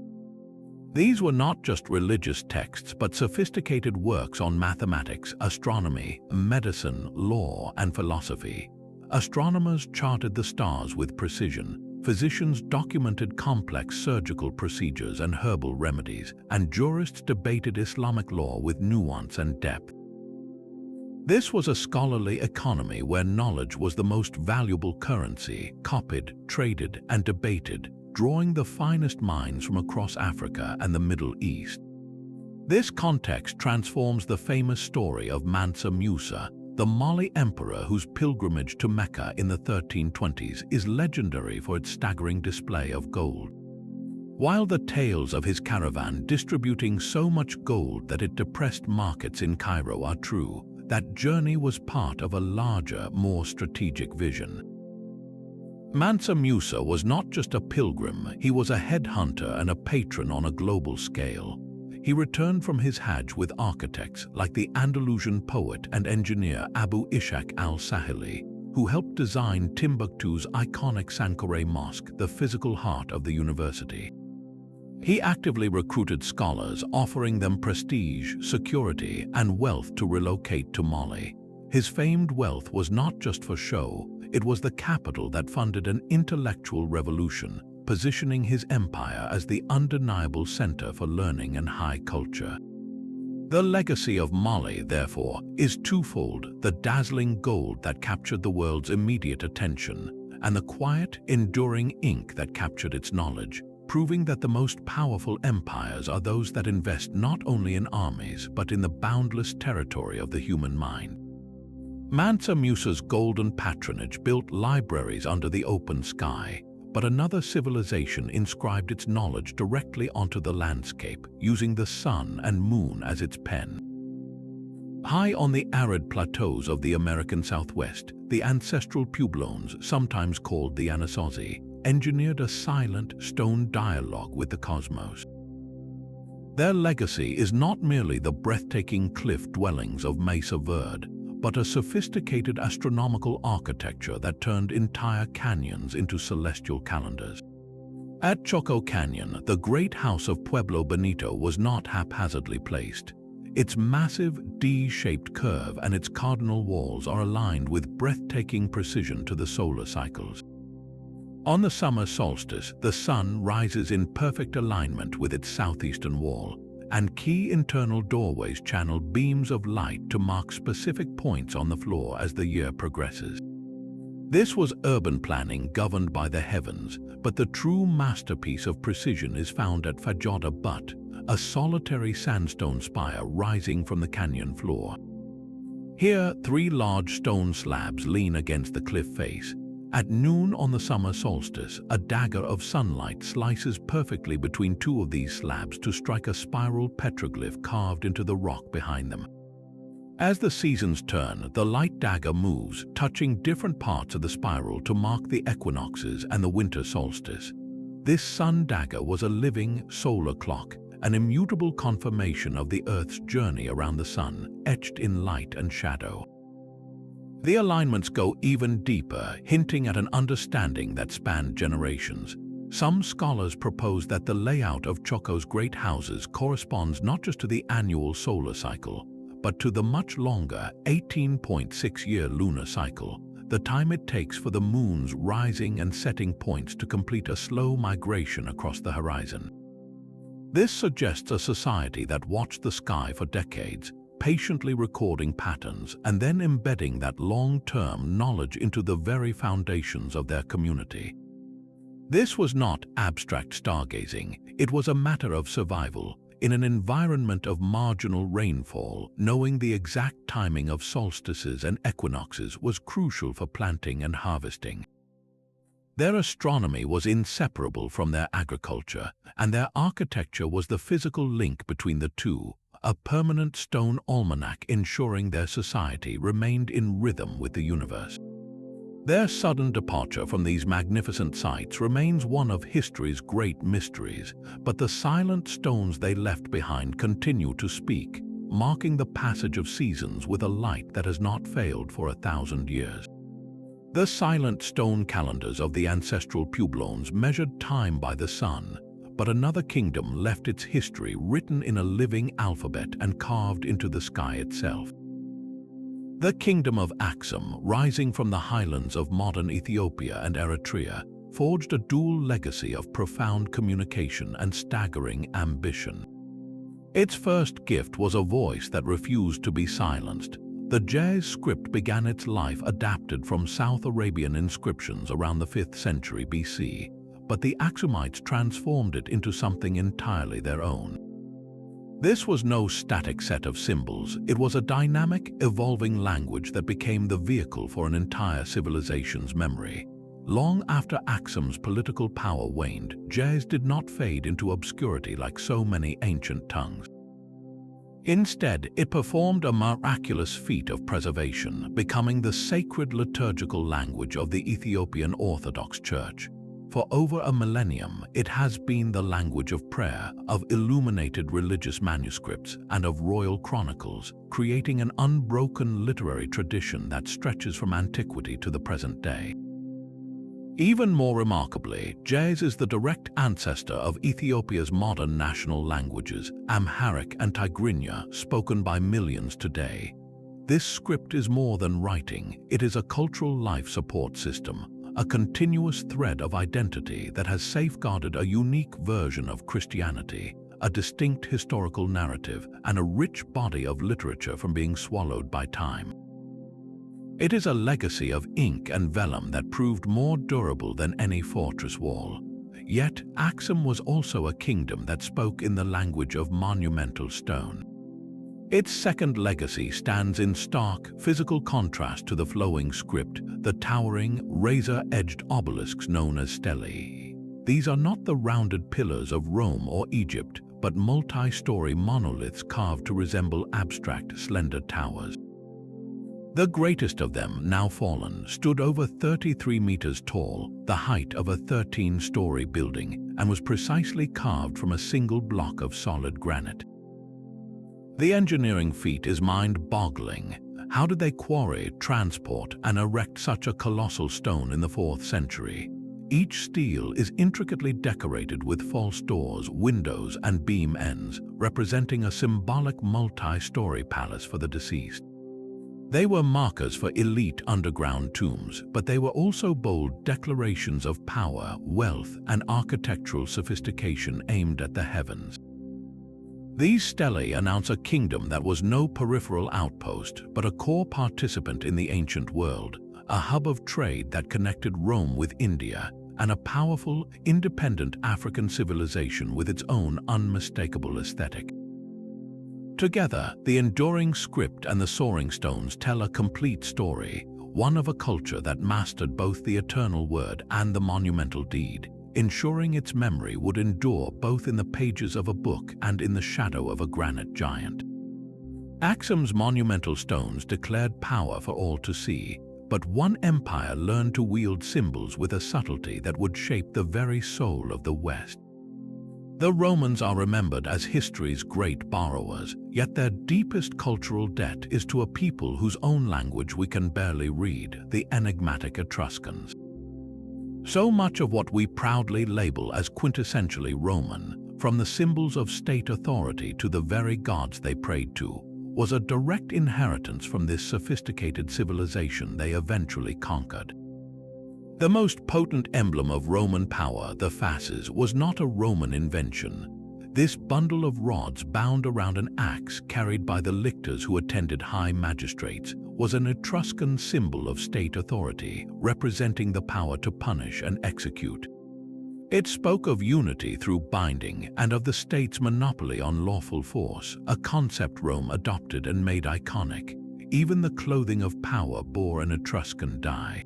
These were not just religious texts, but sophisticated works on mathematics, astronomy, medicine, law, and philosophy. Astronomers charted the stars with precision, physicians documented complex surgical procedures and herbal remedies, and jurists debated Islamic law with nuance and depth. This was a scholarly economy where knowledge was the most valuable currency, copied, traded, and debated, drawing the finest minds from across Africa and the Middle East. This context transforms the famous story of Mansa Musa, the Mali emperor whose pilgrimage to Mecca in the 1320s is legendary for its staggering display of gold. While the tales of his caravan distributing so much gold that it depressed markets in Cairo are true, that journey was part of a larger, more strategic vision. Mansa Musa was not just a pilgrim, he was a headhunter and a patron on a global scale. He returned from his Hajj with architects like the Andalusian poet and engineer Abu Ishaq al-Sahili, who helped design Timbuktu's iconic Sankore Mosque, the physical heart of the university. He actively recruited scholars, offering them prestige, security, and wealth to relocate to Mali. His famed wealth was not just for show, it was the capital that funded an intellectual revolution, positioning his empire as the undeniable center for learning and high culture. The legacy of Mali, therefore, is twofold: the dazzling gold that captured the world's immediate attention, and the quiet, enduring ink that captured its knowledge, proving that the most powerful empires are those that invest not only in armies but in the boundless territory of the human mind. Mansa Musa's golden patronage built libraries under the open sky, but another civilization inscribed its knowledge directly onto the landscape, using the sun and moon as its pen. High on the arid plateaus of the American Southwest, the ancestral Puebloans, sometimes called the Anasazi, engineered a silent, stone dialogue with the cosmos. Their legacy is not merely the breathtaking cliff dwellings of Mesa Verde, but a sophisticated astronomical architecture that turned entire canyons into celestial calendars. At Choco Canyon, the great house of Pueblo Bonito was not haphazardly placed. Its massive, D-shaped curve and its cardinal walls are aligned with breathtaking precision to the solar cycles. On the summer solstice, the sun rises in perfect alignment with its southeastern wall, and key internal doorways channel beams of light to mark specific points on the floor as the year progresses. This was urban planning governed by the heavens, but the true masterpiece of precision is found at Fajoda Butte, a solitary sandstone spire rising from the canyon floor. Here, 3 large stone slabs lean against the cliff face. At noon on the summer solstice, a dagger of sunlight slices perfectly between 2 of these slabs to strike a spiral petroglyph carved into the rock behind them. As the seasons turn, the light dagger moves, touching different parts of the spiral to mark the equinoxes and the winter solstice. This sun dagger was a living solar clock, an immutable confirmation of the Earth's journey around the sun, etched in light and shadow. The alignments go even deeper, hinting at an understanding that spanned generations. Some scholars propose that the layout of Choco's great houses corresponds not just to the annual solar cycle, but to the much longer 18.6-year lunar cycle, the time it takes for the moon's rising and setting points to complete a slow migration across the horizon. This suggests a society that watched the sky for decades, patiently recording patterns and then embedding that long-term knowledge into the very foundations of their community. This was not abstract stargazing, it was a matter of survival. In an environment of marginal rainfall, knowing the exact timing of solstices and equinoxes was crucial for planting and harvesting. Their astronomy was inseparable from their agriculture, and their architecture was the physical link between the two, a permanent stone almanac ensuring their society remained in rhythm with the universe. Their sudden departure from these magnificent sites remains one of history's great mysteries, but the silent stones they left behind continue to speak, marking the passage of seasons with a light that has not failed for 1,000 years. The silent stone calendars of the ancestral Puebloans measured time by the sun, but another kingdom left its history written in a living alphabet and carved into the sky itself. The kingdom of Axum, rising from the highlands of modern Ethiopia and Eritrea, forged a dual legacy of profound communication and staggering ambition. Its first gift was a voice that refused to be silenced. The Ge'ez script began its life adapted from South Arabian inscriptions around the 5th century BC, but the Axumites transformed it into something entirely their own. This was no static set of symbols, it was a dynamic, evolving language that became the vehicle for an entire civilization's memory. Long after Axum's political power waned, Ge'ez did not fade into obscurity like so many ancient tongues. Instead, it performed a miraculous feat of preservation, becoming the sacred liturgical language of the Ethiopian Orthodox Church. For over a millennium, it has been the language of prayer, of illuminated religious manuscripts, and of royal chronicles, creating an unbroken literary tradition that stretches from antiquity to the present day. Even more remarkably, Ge'ez is the direct ancestor of Ethiopia's modern national languages, Amharic and Tigrinya, spoken by millions today. This script is more than writing, it is a cultural life support system, a continuous thread of identity that has safeguarded a unique version of Christianity, a distinct historical narrative, and a rich body of literature from being swallowed by time. It is a legacy of ink and vellum that proved more durable than any fortress wall. Yet, Axum was also a kingdom that spoke in the language of monumental stone. Its second legacy stands in stark, physical contrast to the flowing script, the towering, razor-edged obelisks known as stelae. These are not the rounded pillars of Rome or Egypt, but multi-story monoliths carved to resemble abstract, slender towers. The greatest of them, now fallen, stood over 33 meters tall, the height of a 13-story building, and was precisely carved from a single block of solid granite. The engineering feat is mind-boggling. How did they quarry, transport, and erect such a colossal stone in the 4th century? Each stele is intricately decorated with false doors, windows, and beam ends, representing a symbolic multi-story palace for the deceased. They were markers for elite underground tombs, but they were also bold declarations of power, wealth, and architectural sophistication aimed at the heavens. These stelae announce a kingdom that was no peripheral outpost, but a core participant in the ancient world, a hub of trade that connected Rome with India, and a powerful, independent African civilization with its own unmistakable aesthetic. Together, the enduring script and the soaring stones tell a complete story, one of a culture that mastered both the eternal word and the monumental deed, ensuring its memory would endure both in the pages of a book and in the shadow of a granite giant. Axum's monumental stones declared power for all to see, but one empire learned to wield symbols with a subtlety that would shape the very soul of the West. The Romans are remembered as history's great borrowers, yet their deepest cultural debt is to a people whose own language we can barely read, the enigmatic Etruscans. So much of what we proudly label as quintessentially Roman, from the symbols of state authority to the very gods they prayed to, was a direct inheritance from this sophisticated civilization they eventually conquered. The most potent emblem of Roman power, the fasces, was not a Roman invention. This bundle of rods bound around an axe carried by the lictors who attended high magistrates was an Etruscan symbol of state authority, representing the power to punish and execute. It spoke of unity through binding and of the state's monopoly on lawful force, a concept Rome adopted and made iconic. Even the clothing of power bore an Etruscan dye.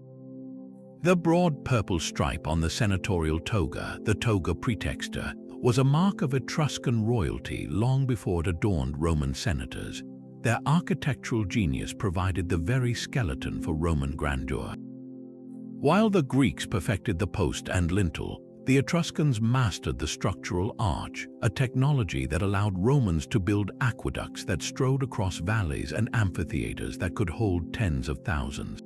The broad purple stripe on the senatorial toga, the toga praetexta, was a mark of Etruscan royalty long before it adorned Roman senators. Their architectural genius provided the very skeleton for Roman grandeur. While the Greeks perfected the post and lintel, the Etruscans mastered the structural arch, a technology that allowed Romans to build aqueducts that strode across valleys and amphitheaters that could hold tens of thousands.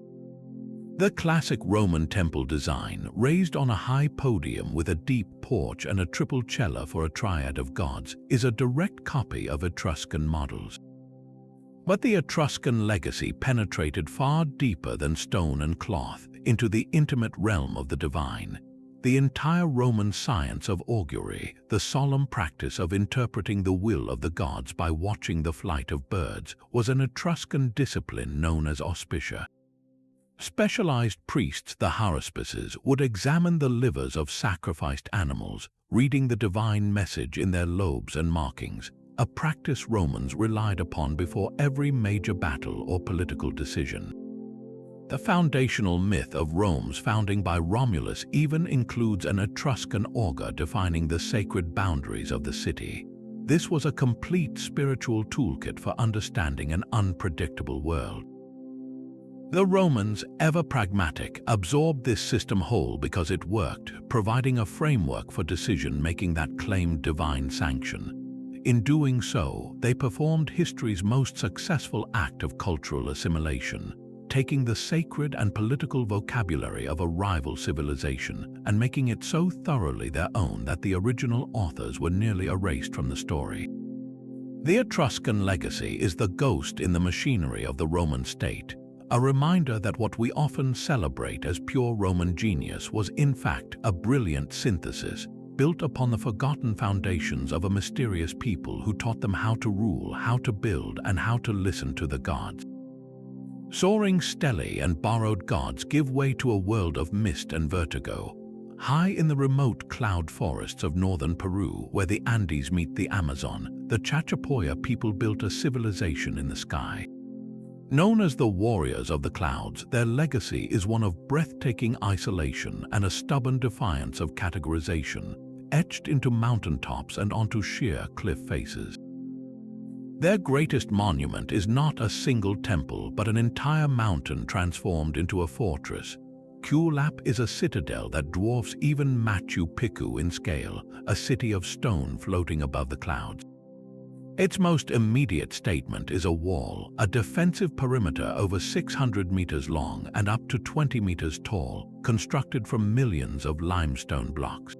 The classic Roman temple design, raised on a high podium with a deep porch and a triple cella for a triad of gods, is a direct copy of Etruscan models. But the Etruscan legacy penetrated far deeper than stone and cloth into the intimate realm of the divine. The entire Roman science of augury, the solemn practice of interpreting the will of the gods by watching the flight of birds, was an Etruscan discipline known as auspicia. Specialized priests, the haruspices, would examine the livers of sacrificed animals, reading the divine message in their lobes and markings, a practice Romans relied upon before every major battle or political decision. The foundational myth of Rome's founding by Romulus even includes an Etruscan augur defining the sacred boundaries of the city. This was a complete spiritual toolkit for understanding an unpredictable world. The Romans, ever pragmatic, absorbed this system whole because it worked, providing a framework for decision-making that claimed divine sanction. In doing so, they performed history's most successful act of cultural assimilation, taking the sacred and political vocabulary of a rival civilization and making it so thoroughly their own that the original authors were nearly erased from the story. The Etruscan legacy is the ghost in the machinery of the Roman state, a reminder that what we often celebrate as pure Roman genius was in fact a brilliant synthesis, built upon the forgotten foundations of a mysterious people who taught them how to rule, how to build, and how to listen to the gods. Soaring stelae and borrowed gods give way to a world of mist and vertigo. High in the remote cloud forests of northern Peru, where the Andes meet the Amazon, the Chachapoya people built a civilization in the sky. Known as the warriors of the clouds, their legacy is one of breathtaking isolation and a stubborn defiance of categorization, etched into mountaintops and onto sheer cliff faces. Their greatest monument is not a single temple, but an entire mountain transformed into a fortress. Kulap is a citadel that dwarfs even Machu Picchu in scale, a city of stone floating above the clouds. Its most immediate statement is a wall, a defensive perimeter over 600 meters long and up to 20 meters tall, constructed from millions of limestone blocks.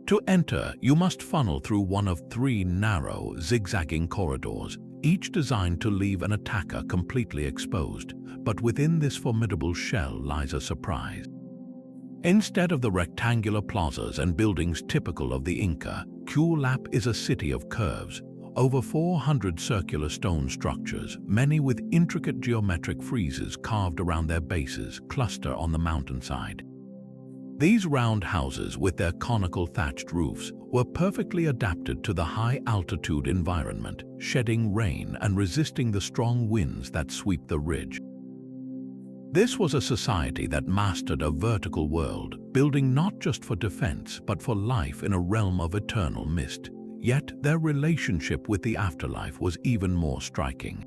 To enter, you must funnel through one of 3 narrow, zigzagging corridors, each designed to leave an attacker completely exposed, but within this formidable shell lies a surprise. Instead of the rectangular plazas and buildings typical of the Inca, Kulap is a city of curves. Over 400 circular stone structures, many with intricate geometric friezes carved around their bases, cluster on the mountainside. These round houses, with their conical thatched roofs, were perfectly adapted to the high-altitude environment, shedding rain and resisting the strong winds that sweep the ridge. This was a society that mastered a vertical world, building not just for defense, but for life in a realm of eternal mist. Yet their relationship with the afterlife was even more striking.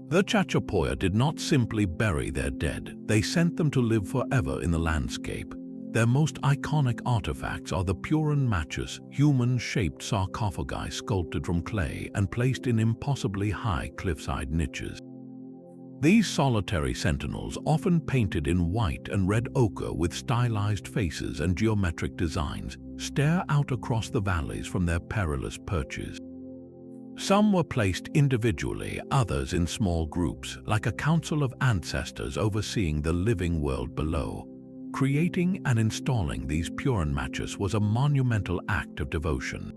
The Chachapoya did not simply bury their dead, they sent them to live forever in the landscape. Their most iconic artifacts are the Puran Machus, human-shaped sarcophagi sculpted from clay and placed in impossibly high cliffside niches. These solitary sentinels, often painted in white and red ochre with stylized faces and geometric designs, stare out across the valleys from their perilous perches. Some were placed individually, others in small groups, like a council of ancestors overseeing the living world below. Creating and installing these Puran matches was a monumental act of devotion.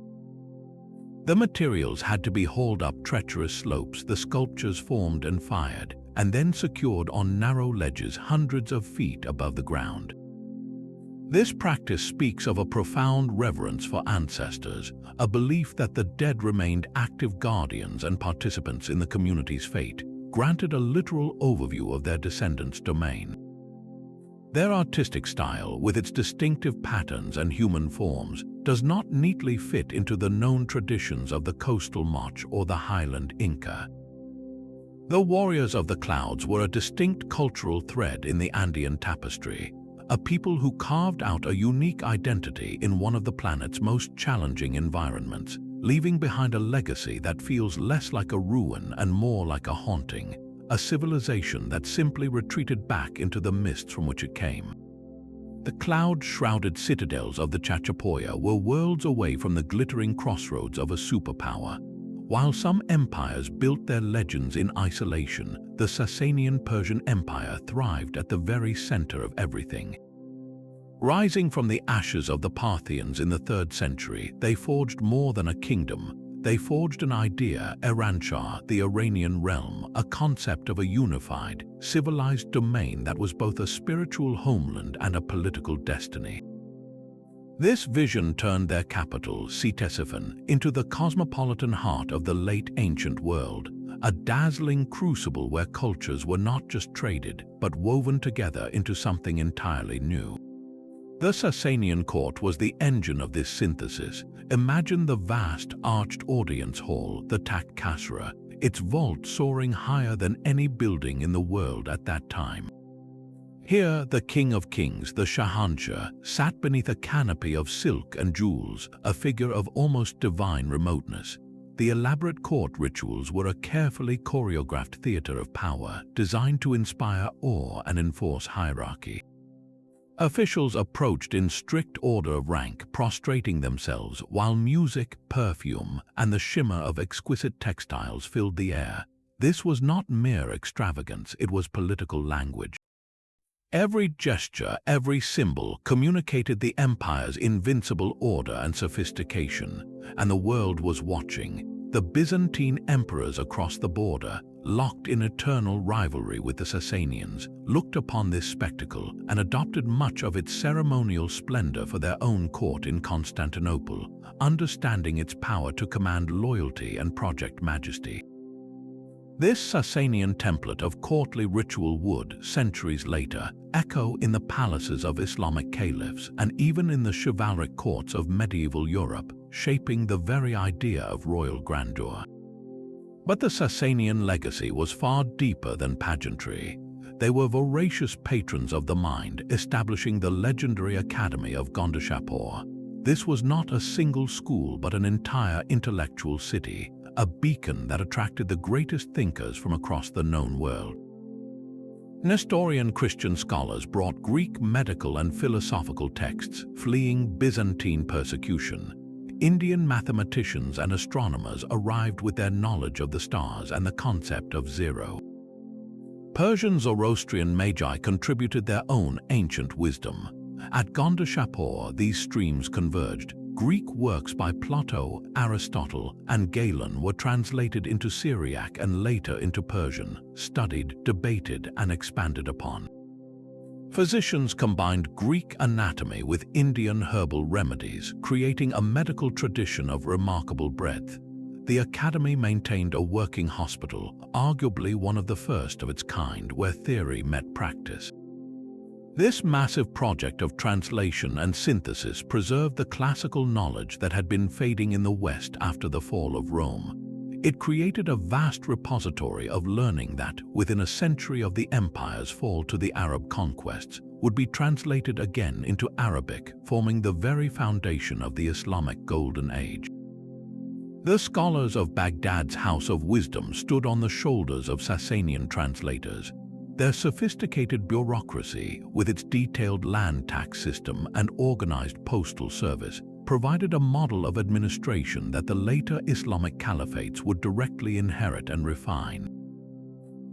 The materials had to be hauled up treacherous slopes, the sculptures formed and fired, and then secured on narrow ledges hundreds of feet above the ground. This practice speaks of a profound reverence for ancestors, a belief that the dead remained active guardians and participants in the community's fate, granted a literal overview of their descendants' domain. Their artistic style, with its distinctive patterns and human forms, does not neatly fit into the known traditions of the coastal Moche or the highland Inca. The warriors of the clouds were a distinct cultural thread in the Andean tapestry, a people who carved out a unique identity in one of the planet's most challenging environments, leaving behind a legacy that feels less like a ruin and more like a haunting, a civilization that simply retreated back into the mists from which it came. The cloud-shrouded citadels of the Chachapoya were worlds away from the glittering crossroads of a superpower. While some empires built their legends in isolation, the Sasanian Persian Empire thrived at the very center of everything. Rising from the ashes of the Parthians in the 3rd century, they forged more than a kingdom. They forged an idea, Iransha, the Iranian realm, a concept of a unified, civilized domain that was both a spiritual homeland and a political destiny. This vision turned their capital, Ctesiphon, into the cosmopolitan heart of the late ancient world, a dazzling crucible where cultures were not just traded, but woven together into something entirely new. The Sasanian court was the engine of this synthesis. Imagine the vast, arched audience hall, the Takht Kasra, its vault soaring higher than any building in the world at that time. Here, the King of Kings, the Shahanshah, sat beneath a canopy of silk and jewels, a figure of almost divine remoteness. The elaborate court rituals were a carefully choreographed theater of power, designed to inspire awe and enforce hierarchy. Officials approached in strict order of rank, prostrating themselves, while music, perfume, and the shimmer of exquisite textiles filled the air. This was not mere extravagance, it was political language. Every gesture, every symbol communicated the empire's invincible order and sophistication, and the world was watching. The Byzantine emperors across the border, locked in eternal rivalry with the Sasanians, looked upon this spectacle and adopted much of its ceremonial splendor for their own court in Constantinople, understanding its power to command loyalty and project majesty. This Sasanian template of courtly ritual would, centuries later, echo in the palaces of Islamic caliphs and even in the chivalric courts of medieval Europe, shaping the very idea of royal grandeur. But the Sasanian legacy was far deeper than pageantry. They were voracious patrons of the mind, establishing the legendary Academy of Gondeshapur. This was not a single school but an entire intellectual city, a beacon that attracted the greatest thinkers from across the known world. Nestorian Christian scholars brought Greek medical and philosophical texts, fleeing Byzantine persecution. Indian mathematicians and astronomers arrived with their knowledge of the stars and the concept of zero. Persian Zoroastrian magi contributed their own ancient wisdom. At Gondeshapur, these streams converged. Greek works by Plato, Aristotle, and Galen were translated into Syriac and later into Persian, studied, debated, and expanded upon. Physicians combined Greek anatomy with Indian herbal remedies, creating a medical tradition of remarkable breadth. The Academy maintained a working hospital, arguably one of the first of its kind, where theory met practice. This massive project of translation and synthesis preserved the classical knowledge that had been fading in the West after the fall of Rome. It created a vast repository of learning that, within a century of the empire's fall to the Arab conquests, would be translated again into Arabic, forming the very foundation of the Islamic Golden Age. The scholars of Baghdad's House of Wisdom stood on the shoulders of Sasanian translators. Their sophisticated bureaucracy, with its detailed land tax system and organized postal service, provided a model of administration that the later Islamic caliphates would directly inherit and refine.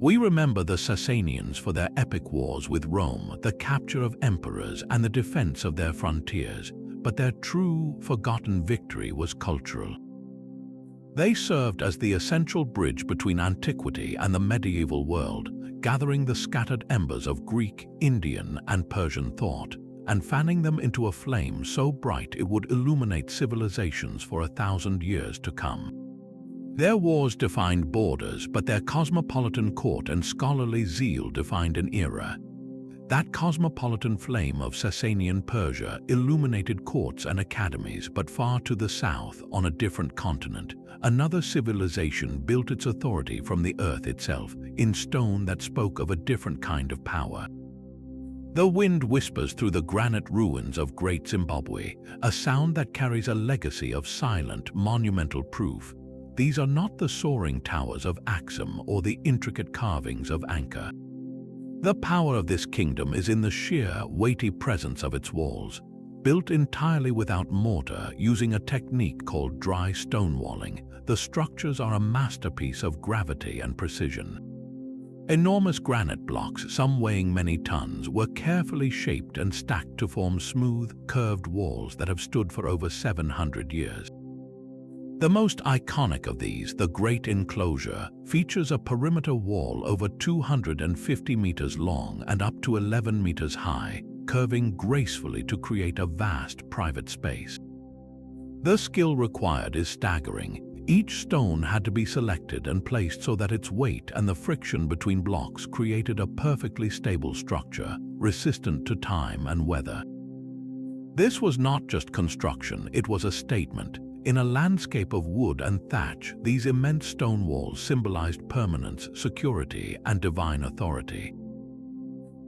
We remember the Sasanians for their epic wars with Rome, the capture of emperors, and the defense of their frontiers, but their true, forgotten victory was cultural. They served as the essential bridge between antiquity and the medieval world, gathering the scattered embers of Greek, Indian, and Persian thought, and fanning them into a flame so bright it would illuminate civilizations for 1,000 years to come. Their wars defined borders, but their cosmopolitan court and scholarly zeal defined an era. That cosmopolitan flame of Sasanian Persia illuminated courts and academies, but far to the south, on a different continent, another civilization built its authority from the earth itself, in stone that spoke of a different kind of power. The wind whispers through the granite ruins of Great Zimbabwe, a sound that carries a legacy of silent, monumental proof. These are not the soaring towers of Axum or the intricate carvings of Angkor. The power of this kingdom is in the sheer, weighty presence of its walls. Built entirely without mortar, using a technique called dry stonewalling, the structures are a masterpiece of gravity and precision. Enormous granite blocks, some weighing many tons, were carefully shaped and stacked to form smooth, curved walls that have stood for over 700 years. The most iconic of these, the Great Enclosure, features a perimeter wall over 250 meters long and up to 11 meters high, curving gracefully to create a vast private space. The skill required is staggering. Each stone had to be selected and placed so that its weight and the friction between blocks created a perfectly stable structure, resistant to time and weather. This was not just construction, it was a statement. In a landscape of wood and thatch, these immense stone walls symbolized permanence, security, and divine authority.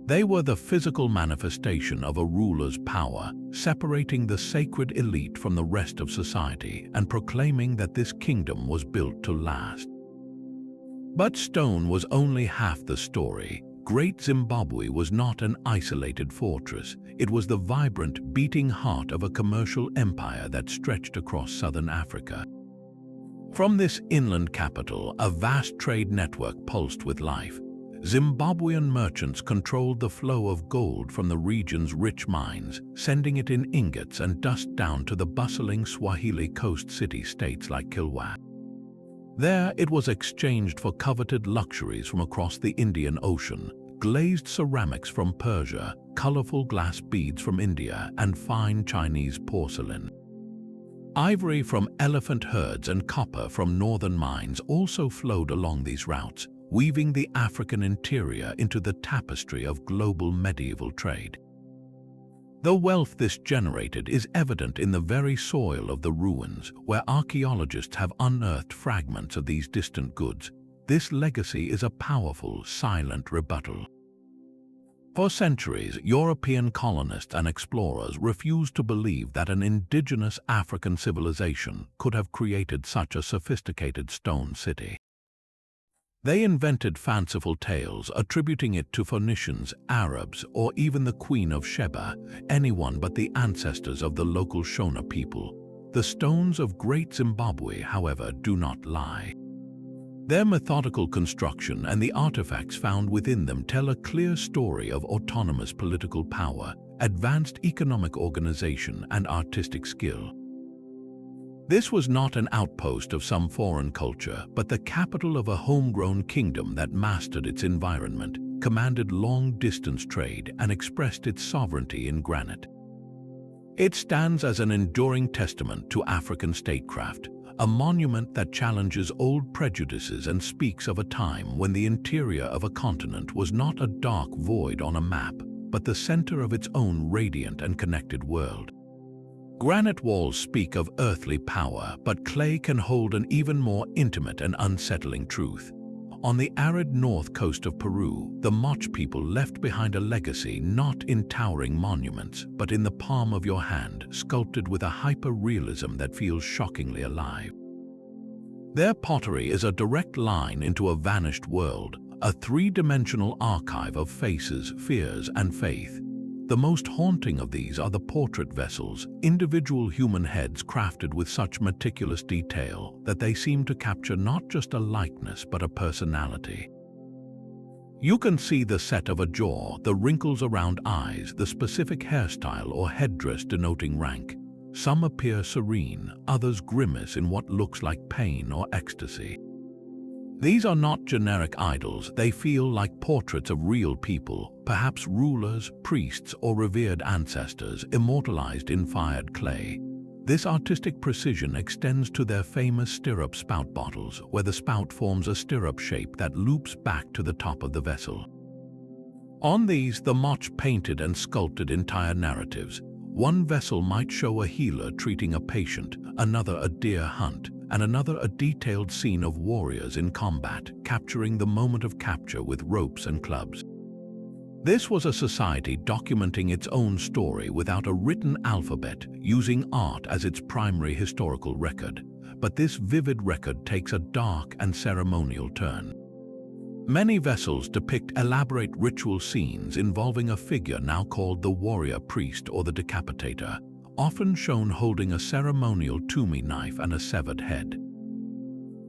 They were the physical manifestation of a ruler's power, separating the sacred elite from the rest of society and proclaiming that this kingdom was built to last. But stone was only half the story. Great Zimbabwe was not an isolated fortress. It was the vibrant, beating heart of a commercial empire that stretched across southern Africa. From this inland capital, a vast trade network pulsed with life. Zimbabwean merchants controlled the flow of gold from the region's rich mines, sending it in ingots and dust down to the bustling Swahili coast city-states like Kilwa. There, it was exchanged for coveted luxuries from across the Indian Ocean, glazed ceramics from Persia, colorful glass beads from India, and fine Chinese porcelain. Ivory from elephant herds and copper from northern mines also flowed along these routes, weaving the African interior into the tapestry of global medieval trade. The wealth this generated is evident in the very soil of the ruins, where archaeologists have unearthed fragments of these distant goods. This legacy is a powerful, silent rebuttal. For centuries, European colonists and explorers refused to believe that an indigenous African civilization could have created such a sophisticated stone city. They invented fanciful tales, attributing it to Phoenicians, Arabs, or even the Queen of Sheba, anyone but the ancestors of the local Shona people. The stones of Great Zimbabwe, however, do not lie. Their methodical construction and the artifacts found within them tell a clear story of autonomous political power, advanced economic organization, and artistic skill. This was not an outpost of some foreign culture, but the capital of a homegrown kingdom that mastered its environment, commanded long-distance trade, and expressed its sovereignty in granite. It stands as an enduring testament to African statecraft, a monument that challenges old prejudices and speaks of a time when the interior of a continent was not a dark void on a map, but the center of its own radiant and connected world. Granite walls speak of earthly power, but clay can hold an even more intimate and unsettling truth. On the arid north coast of Peru, the Moch people left behind a legacy not in towering monuments, but in the palm of your hand, sculpted with a hyper-realism that feels shockingly alive. Their pottery is a direct line into a vanished world, a three-dimensional archive of faces, fears, and faith. The most haunting of these are the portrait vessels, individual human heads crafted with such meticulous detail that they seem to capture not just a likeness but a personality. You can see the set of a jaw, the wrinkles around eyes, the specific hairstyle or headdress denoting rank. Some appear serene, others grimace in what looks like pain or ecstasy. These are not generic idols, they feel like portraits of real people, perhaps rulers, priests, or revered ancestors immortalized in fired clay. This artistic precision extends to their famous stirrup spout bottles, where the spout forms a stirrup shape that loops back to the top of the vessel. On these, the Moch painted and sculpted entire narratives. One vessel might show a healer treating a patient, another a deer hunt, and another a detailed scene of warriors in combat, capturing the moment of capture with ropes and clubs. This was a society documenting its own story without a written alphabet, using art as its primary historical record. But this vivid record takes a dark and ceremonial turn. Many vessels depict elaborate ritual scenes involving a figure now called the warrior priest or the decapitator, often shown holding a ceremonial toomey knife and a severed head.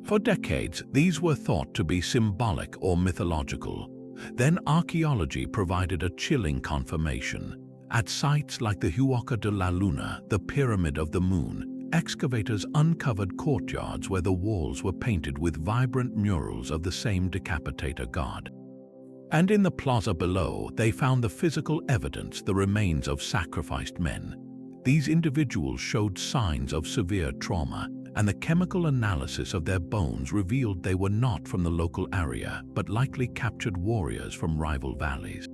For decades, these were thought to be symbolic or mythological. Then archaeology provided a chilling confirmation. At sites like the Huaca de la Luna, the Pyramid of the Moon, excavators uncovered courtyards where the walls were painted with vibrant murals of the same decapitator god. And in the plaza below, they found the physical evidence, the remains of sacrificed men. These individuals showed signs of severe trauma, and the chemical analysis of their bones revealed they were not from the local area, but likely captured warriors from rival valleys.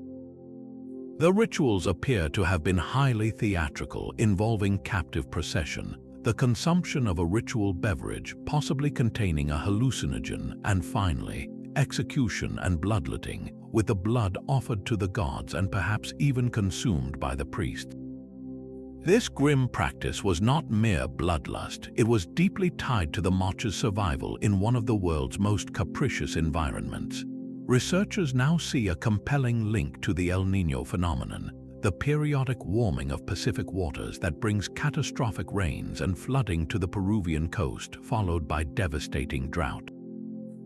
The rituals appear to have been highly theatrical, involving captive procession, the consumption of a ritual beverage, possibly containing a hallucinogen, and finally, execution and bloodletting, with the blood offered to the gods and perhaps even consumed by the priests. This grim practice was not mere bloodlust, it was deeply tied to the Moch's survival in one of the world's most capricious environments. Researchers now see a compelling link to the El Niño phenomenon, the periodic warming of Pacific waters that brings catastrophic rains and flooding to the Peruvian coast, followed by devastating drought.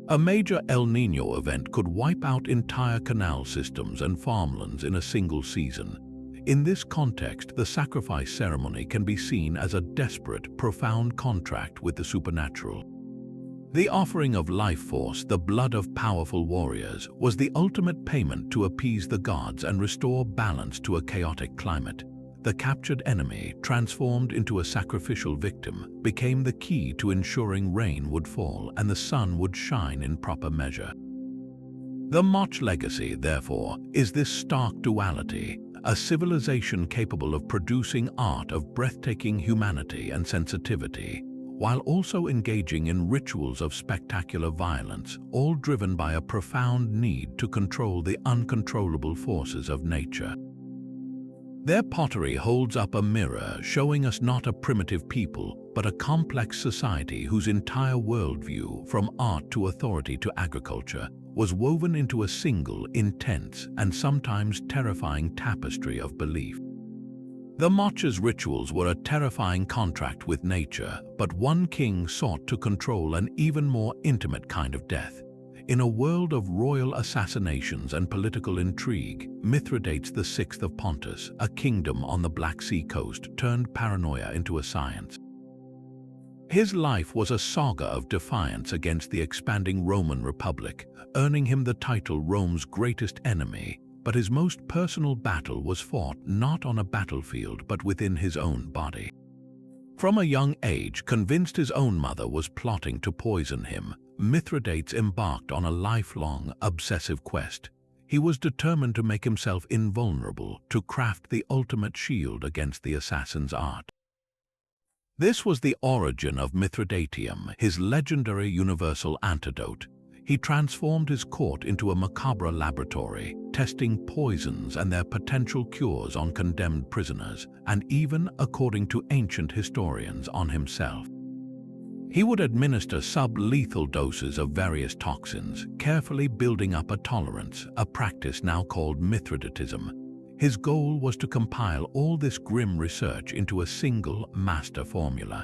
A major El Niño event could wipe out entire canal systems and farmlands in a single season. In this context, the sacrifice ceremony can be seen as a desperate, profound contract with the supernatural. The offering of life force, the blood of powerful warriors, was the ultimate payment to appease the gods and restore balance to a chaotic climate. The captured enemy, transformed into a sacrificial victim, became the key to ensuring rain would fall and the sun would shine in proper measure. The Moch legacy, therefore, is this stark duality, a civilization capable of producing art of breathtaking humanity and sensitivity, while also engaging in rituals of spectacular violence, all driven by a profound need to control the uncontrollable forces of nature. Their pottery holds up a mirror, showing us not a primitive people, but a complex society whose entire worldview, from art to authority to agriculture, was woven into a single, intense, and sometimes terrifying tapestry of belief. The Moch's rituals were a terrifying contract with nature, but one king sought to control an even more intimate kind of death. In a world of royal assassinations and political intrigue, Mithridates VI of Pontus, a kingdom on the Black Sea coast, turned paranoia into a science. His life was a saga of defiance against the expanding Roman Republic, earning him the title Rome's greatest enemy, but his most personal battle was fought not on a battlefield but within his own body. From a young age, convinced his own mother was plotting to poison him, Mithridates embarked on a lifelong, obsessive quest. He was determined to make himself invulnerable, to craft the ultimate shield against the assassin's art. This was the origin of Mithridatium, his legendary universal antidote. He transformed his court into a macabre laboratory, testing poisons and their potential cures on condemned prisoners, and even, according to ancient historians, on himself. He would administer sub-lethal doses of various toxins, carefully building up a tolerance, a practice now called Mithridatism. His goal was to compile all this grim research into a single master formula.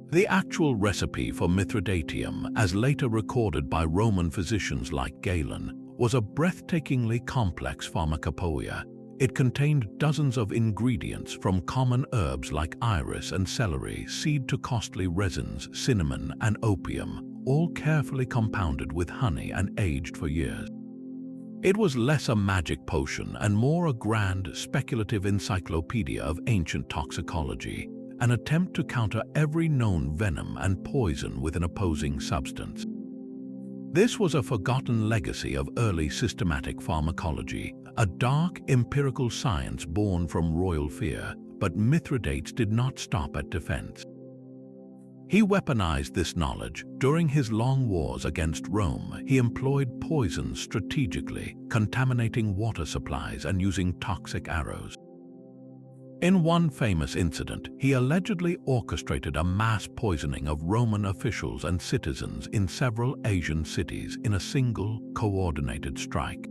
The actual recipe for Mithridatium, as later recorded by Roman physicians like Galen, was a breathtakingly complex pharmacopoeia. It contained dozens of ingredients from common herbs like iris and celery seed to costly resins, cinnamon, and opium, all carefully compounded with honey and aged for years. It was less a magic potion and more a grand, speculative encyclopedia of ancient toxicology, an attempt to counter every known venom and poison with an opposing substance. This was a forgotten legacy of early systematic pharmacology, a dark empirical science born from royal fear, but Mithridates did not stop at defense. He weaponized this knowledge. During his long wars against Rome, he employed poisons strategically, contaminating water supplies and using toxic arrows. In one famous incident, he allegedly orchestrated a mass poisoning of Roman officials and citizens in several Asian cities in a single, coordinated strike.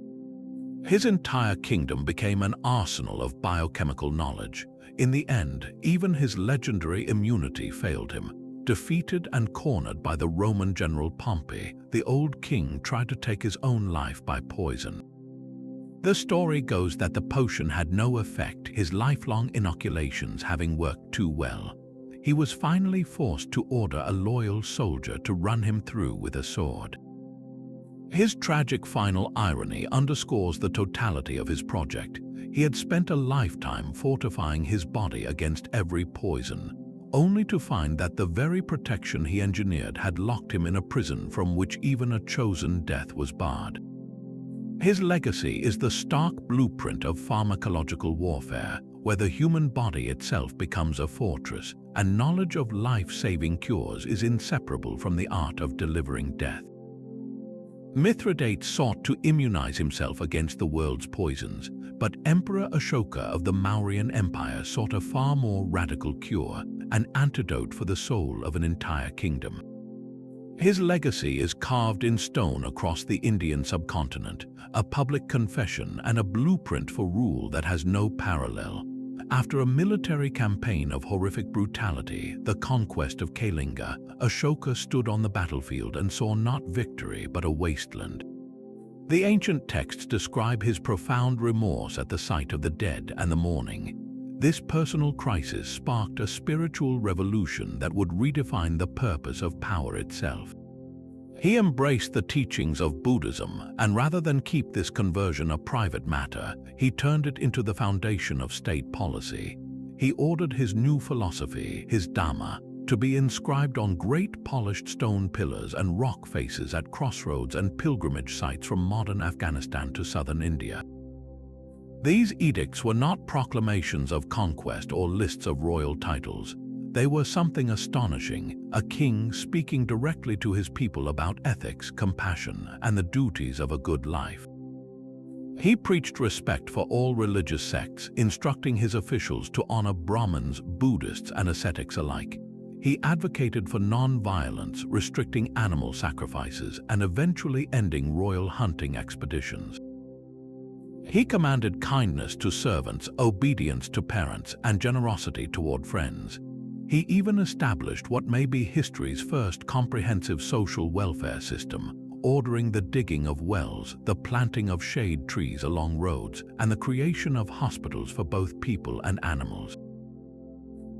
His entire kingdom became an arsenal of biochemical knowledge. In the end, even his legendary immunity failed him. Defeated and cornered by the Roman general Pompey, the old king tried to take his own life by poison. The story goes that the potion had no effect, his lifelong inoculations having worked too well. He was finally forced to order a loyal soldier to run him through with a sword. His tragic final irony underscores the totality of his project. He had spent a lifetime fortifying his body against every poison, only to find that the very protection he engineered had locked him in a prison from which even a chosen death was barred. His legacy is the stark blueprint of pharmacological warfare, where the human body itself becomes a fortress, and knowledge of life-saving cures is inseparable from the art of delivering death. Mithridates sought to immunize himself against the world's poisons, but Emperor Ashoka of the Mauryan Empire sought a far more radical cure, an antidote for the soul of an entire kingdom. His legacy is carved in stone across the Indian subcontinent, a public confession and a blueprint for rule that has no parallel. After a military campaign of horrific brutality, the conquest of Kalinga, Ashoka stood on the battlefield and saw not victory but a wasteland. The ancient texts describe his profound remorse at the sight of the dead and the mourning. This personal crisis sparked a spiritual revolution that would redefine the purpose of power itself. He embraced the teachings of Buddhism, and rather than keep this conversion a private matter, he turned it into the foundation of state policy. He ordered his new philosophy, his Dhamma, to be inscribed on great polished stone pillars and rock faces at crossroads and pilgrimage sites from modern Afghanistan to southern India. These edicts were not proclamations of conquest or lists of royal titles. They were something astonishing, a king speaking directly to his people about ethics, compassion, and the duties of a good life. He preached respect for all religious sects, instructing his officials to honor Brahmins, Buddhists, and ascetics alike. He advocated for non-violence, restricting animal sacrifices, and eventually ending royal hunting expeditions. He commanded kindness to servants, obedience to parents, and generosity toward friends. He even established what may be history's first comprehensive social welfare system, ordering the digging of wells, the planting of shade trees along roads, and the creation of hospitals for both people and animals.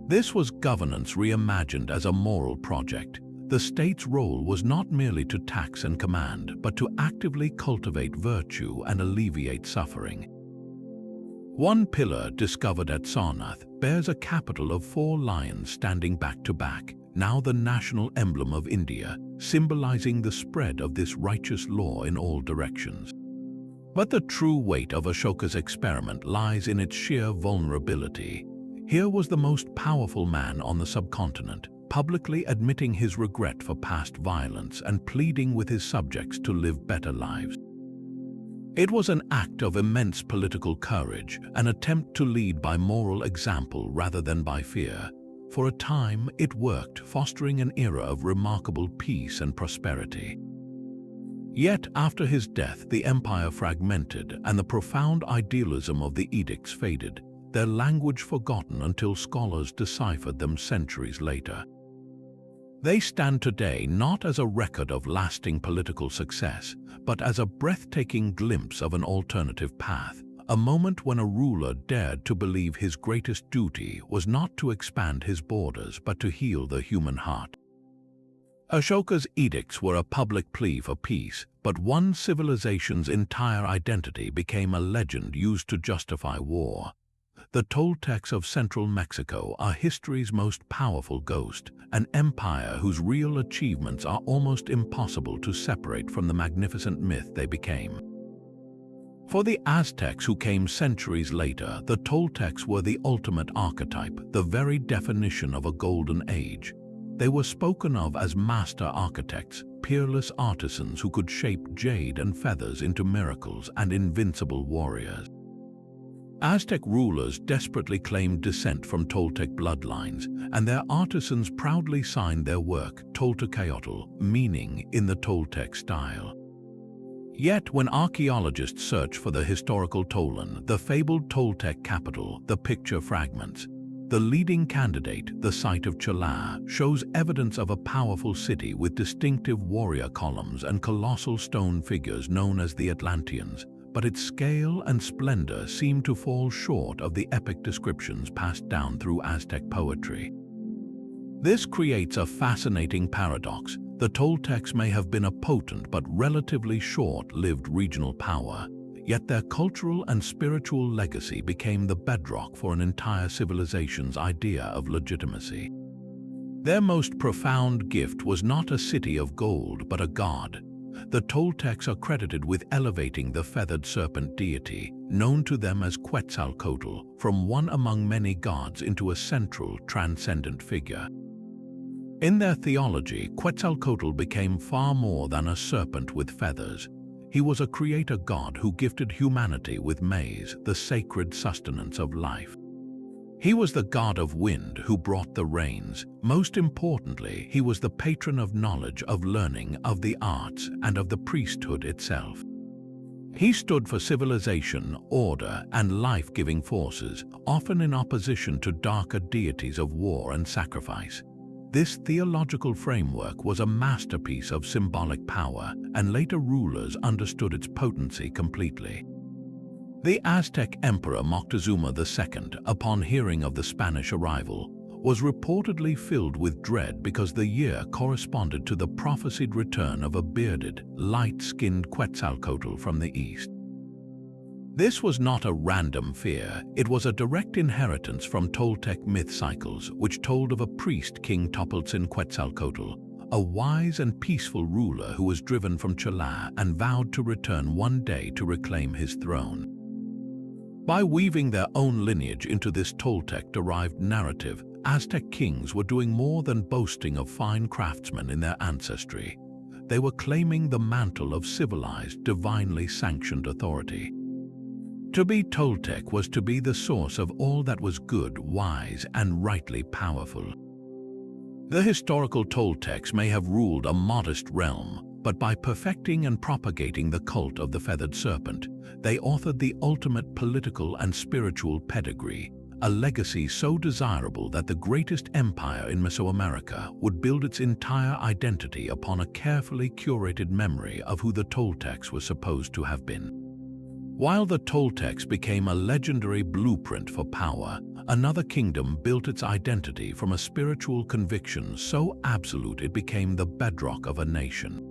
This was governance reimagined as a moral project. The state's role was not merely to tax and command, but to actively cultivate virtue and alleviate suffering. One pillar discovered at Sarnath bears a capital of 4 lions standing back to back, now the national emblem of India, symbolizing the spread of this righteous law in all directions. But the true weight of Ashoka's experiment lies in its sheer vulnerability. Here was the most powerful man on the subcontinent, publicly admitting his regret for past violence and pleading with his subjects to live better lives. It was an act of immense political courage, an attempt to lead by moral example rather than by fear. For a time, it worked, fostering an era of remarkable peace and prosperity. Yet after his death, the empire fragmented and the profound idealism of the edicts faded, their language forgotten until scholars deciphered them centuries later. They stand today not as a record of lasting political success, but as a breathtaking glimpse of an alternative path, a moment when a ruler dared to believe his greatest duty was not to expand his borders but to heal the human heart. Ashoka's edicts were a public plea for peace, but one civilization's entire identity became a legend used to justify war. The Toltecs of central Mexico are history's most powerful ghost, an empire whose real achievements are almost impossible to separate from the magnificent myth they became. For the Aztecs who came centuries later, the Toltecs were the ultimate archetype, the very definition of a golden age. They were spoken of as master architects, peerless artisans who could shape jade and feathers into miracles, and invincible warriors. Aztec rulers desperately claimed descent from Toltec bloodlines, and their artisans proudly signed their work Toltecayotl, meaning in the Toltec style. Yet when archaeologists search for the historical Tolan, the fabled Toltec capital, the picture fragments, the leading candidate, the site of Chala, shows evidence of a powerful city with distinctive warrior columns and colossal stone figures known as the Atlanteans, but its scale and splendor seem to fall short of the epic descriptions passed down through Aztec poetry. This creates a fascinating paradox. The Toltecs may have been a potent but relatively short-lived regional power, yet their cultural and spiritual legacy became the bedrock for an entire civilization's idea of legitimacy. Their most profound gift was not a city of gold, but a god. The Toltecs are credited with elevating the feathered serpent deity, known to them as Quetzalcoatl, from one among many gods into a central, transcendent figure. In their theology, Quetzalcoatl became far more than a serpent with feathers. He was a creator god who gifted humanity with maize, the sacred sustenance of life. He was the god of wind who brought the rains. Most importantly, he was the patron of knowledge, of learning, of the arts, and of the priesthood itself. He stood for civilization, order, and life-giving forces, often in opposition to darker deities of war and sacrifice. This theological framework was a masterpiece of symbolic power, and later rulers understood its potency completely. The Aztec Emperor Moctezuma II, upon hearing of the Spanish arrival, was reportedly filled with dread because the year corresponded to the prophesied return of a bearded, light-skinned Quetzalcoatl from the east. This was not a random fear, it was a direct inheritance from Toltec myth cycles, which told of a priest, King Topiltzin Quetzalcoatl, a wise and peaceful ruler who was driven from Chala and vowed to return one day to reclaim his throne. By weaving their own lineage into this Toltec-derived narrative, Aztec kings were doing more than boasting of fine craftsmen in their ancestry. They were claiming the mantle of civilized, divinely sanctioned authority. To be Toltec was to be the source of all that was good, wise, and rightly powerful. The historical Toltecs may have ruled a modest realm, but by perfecting and propagating the cult of the feathered serpent, they authored the ultimate political and spiritual pedigree, a legacy so desirable that the greatest empire in Mesoamerica would build its entire identity upon a carefully curated memory of who the Toltecs were supposed to have been. While the Toltecs became a legendary blueprint for power, another kingdom built its identity from a spiritual conviction so absolute it became the bedrock of a nation.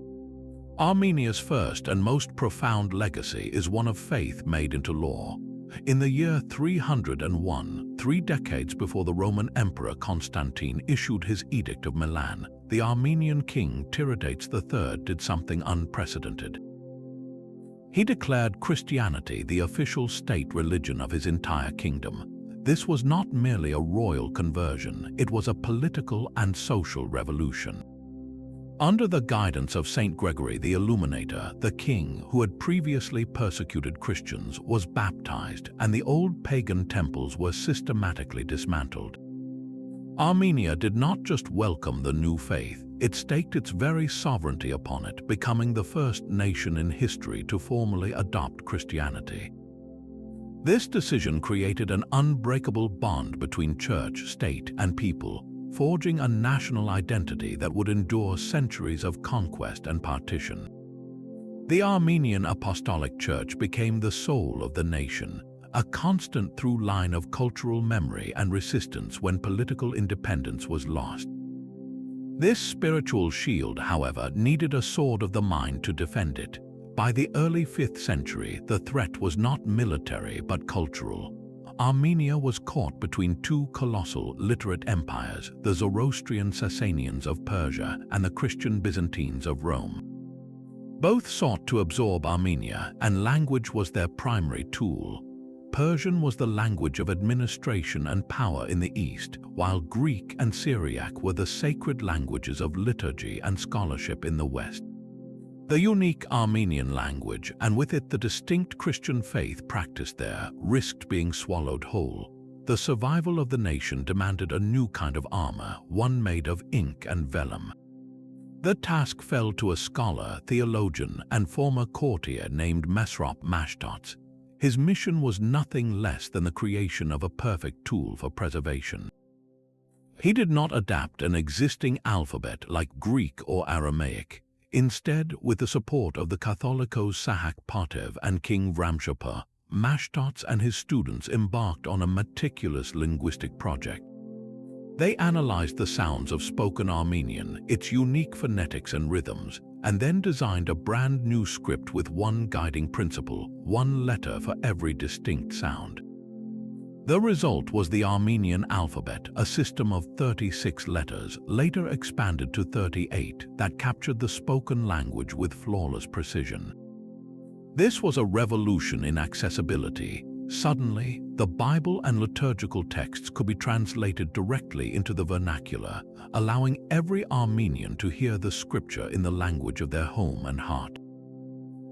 Armenia's first and most profound legacy is one of faith made into law. In the year 301, 3 decades before the Roman Emperor Constantine issued his Edict of Milan, the Armenian king Tiridates III did something unprecedented. He declared Christianity the official state religion of his entire kingdom. This was not merely a royal conversion, it was a political and social revolution. Under the guidance of Saint Gregory the Illuminator, the king, who had previously persecuted Christians, was baptized, and the old pagan temples were systematically dismantled. Armenia did not just welcome the new faith, it staked its very sovereignty upon it, becoming the first nation in history to formally adopt Christianity. This decision created an unbreakable bond between church, state, and people, forging a national identity that would endure centuries of conquest and partition. The Armenian Apostolic Church became the soul of the nation, a constant through line of cultural memory and resistance when political independence was lost. This spiritual shield, however, needed a sword of the mind to defend it. By the early 5th century, the threat was not military but cultural. Armenia was caught between two colossal literate empires, the Zoroastrian Sasanians of Persia and the Christian Byzantines of Rome. Both sought to absorb Armenia, and language was their primary tool. Persian was the language of administration and power in the East, while Greek and Syriac were the sacred languages of liturgy and scholarship in the West. The unique Armenian language, and with it the distinct Christian faith practiced there, risked being swallowed whole. The survival of the nation demanded a new kind of armor, one made of ink and vellum. The task fell to a scholar, theologian, and former courtier named Mesrop Mashtots. His mission was nothing less than the creation of a perfect tool for preservation. He did not adapt an existing alphabet like Greek or Aramaic. Instead, with the support of the Catholicos Sahak Patev and King Vramshapur, Mashtots and his students embarked on a meticulous linguistic project. They analyzed the sounds of spoken Armenian, its unique phonetics and rhythms, and then designed a brand new script with one guiding principle, one letter for every distinct sound. The result was the Armenian alphabet, a system of 36 letters, later expanded to 38, that captured the spoken language with flawless precision. This was a revolution in accessibility. Suddenly, the Bible and liturgical texts could be translated directly into the vernacular, allowing every Armenian to hear the scripture in the language of their home and heart.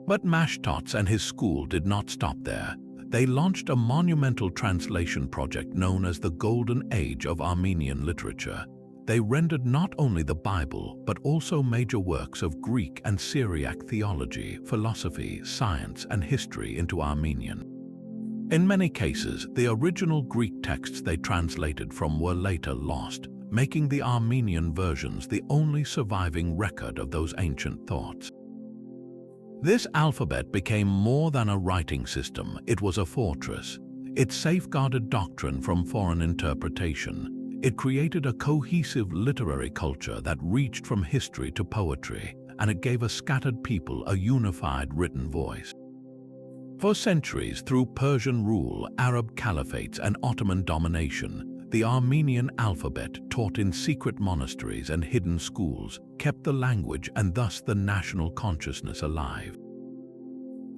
But Mashtots and his school did not stop there. They launched a monumental translation project known as the Golden Age of Armenian literature. They rendered not only the Bible, but also major works of Greek and Syriac theology, philosophy, science, and history into Armenian. In many cases, the original Greek texts they translated from were later lost, making the Armenian versions the only surviving record of those ancient thoughts. This alphabet became more than a writing system, it was a fortress. It safeguarded doctrine from foreign interpretation. It created a cohesive literary culture that reached from history to poetry, and it gave a scattered people a unified written voice. For centuries, through Persian rule, Arab caliphates, and Ottoman domination, the Armenian alphabet, taught in secret monasteries and hidden schools, kept the language and thus the national consciousness alive.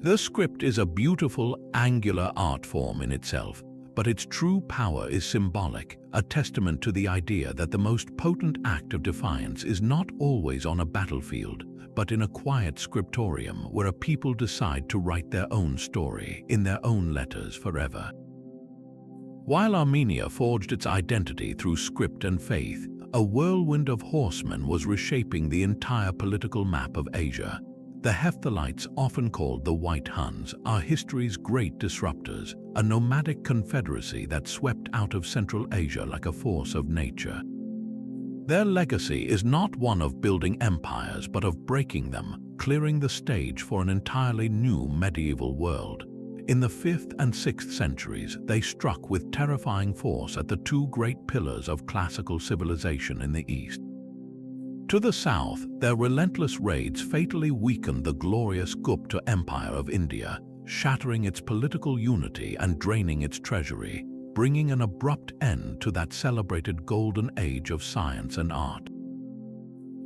The script is a beautiful, angular art form in itself, but its true power is symbolic, a testament to the idea that the most potent act of defiance is not always on a battlefield, but in a quiet scriptorium where a people decide to write their own story in their own letters forever. While Armenia forged its identity through script and faith, a whirlwind of horsemen was reshaping the entire political map of Asia. The Hephthalites, often called the White Huns, are history's great disruptors, a nomadic confederacy that swept out of Central Asia like a force of nature. Their legacy is not one of building empires, but of breaking them, clearing the stage for an entirely new medieval world. In the 5th and 6th centuries, they struck with terrifying force at the two great pillars of classical civilization in the East. To the south, their relentless raids fatally weakened the glorious Gupta Empire of India, shattering its political unity and draining its treasury, bringing an abrupt end to that celebrated golden age of science and art.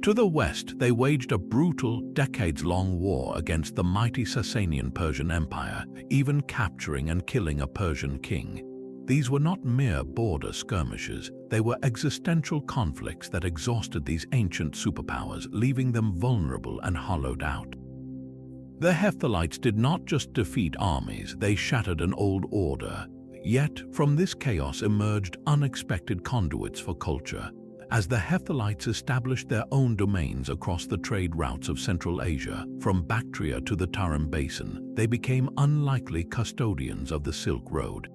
To the west, they waged a brutal, decades-long war against the mighty Sasanian Persian Empire, even capturing and killing a Persian king. These were not mere border skirmishes, they were existential conflicts that exhausted these ancient superpowers, leaving them vulnerable and hollowed out. The Hephthalites did not just defeat armies, they shattered an old order. Yet, from this chaos emerged unexpected conduits for culture. As the Hephthalites established their own domains across the trade routes of Central Asia, from Bactria to the Tarim Basin, they became unlikely custodians of the Silk Road.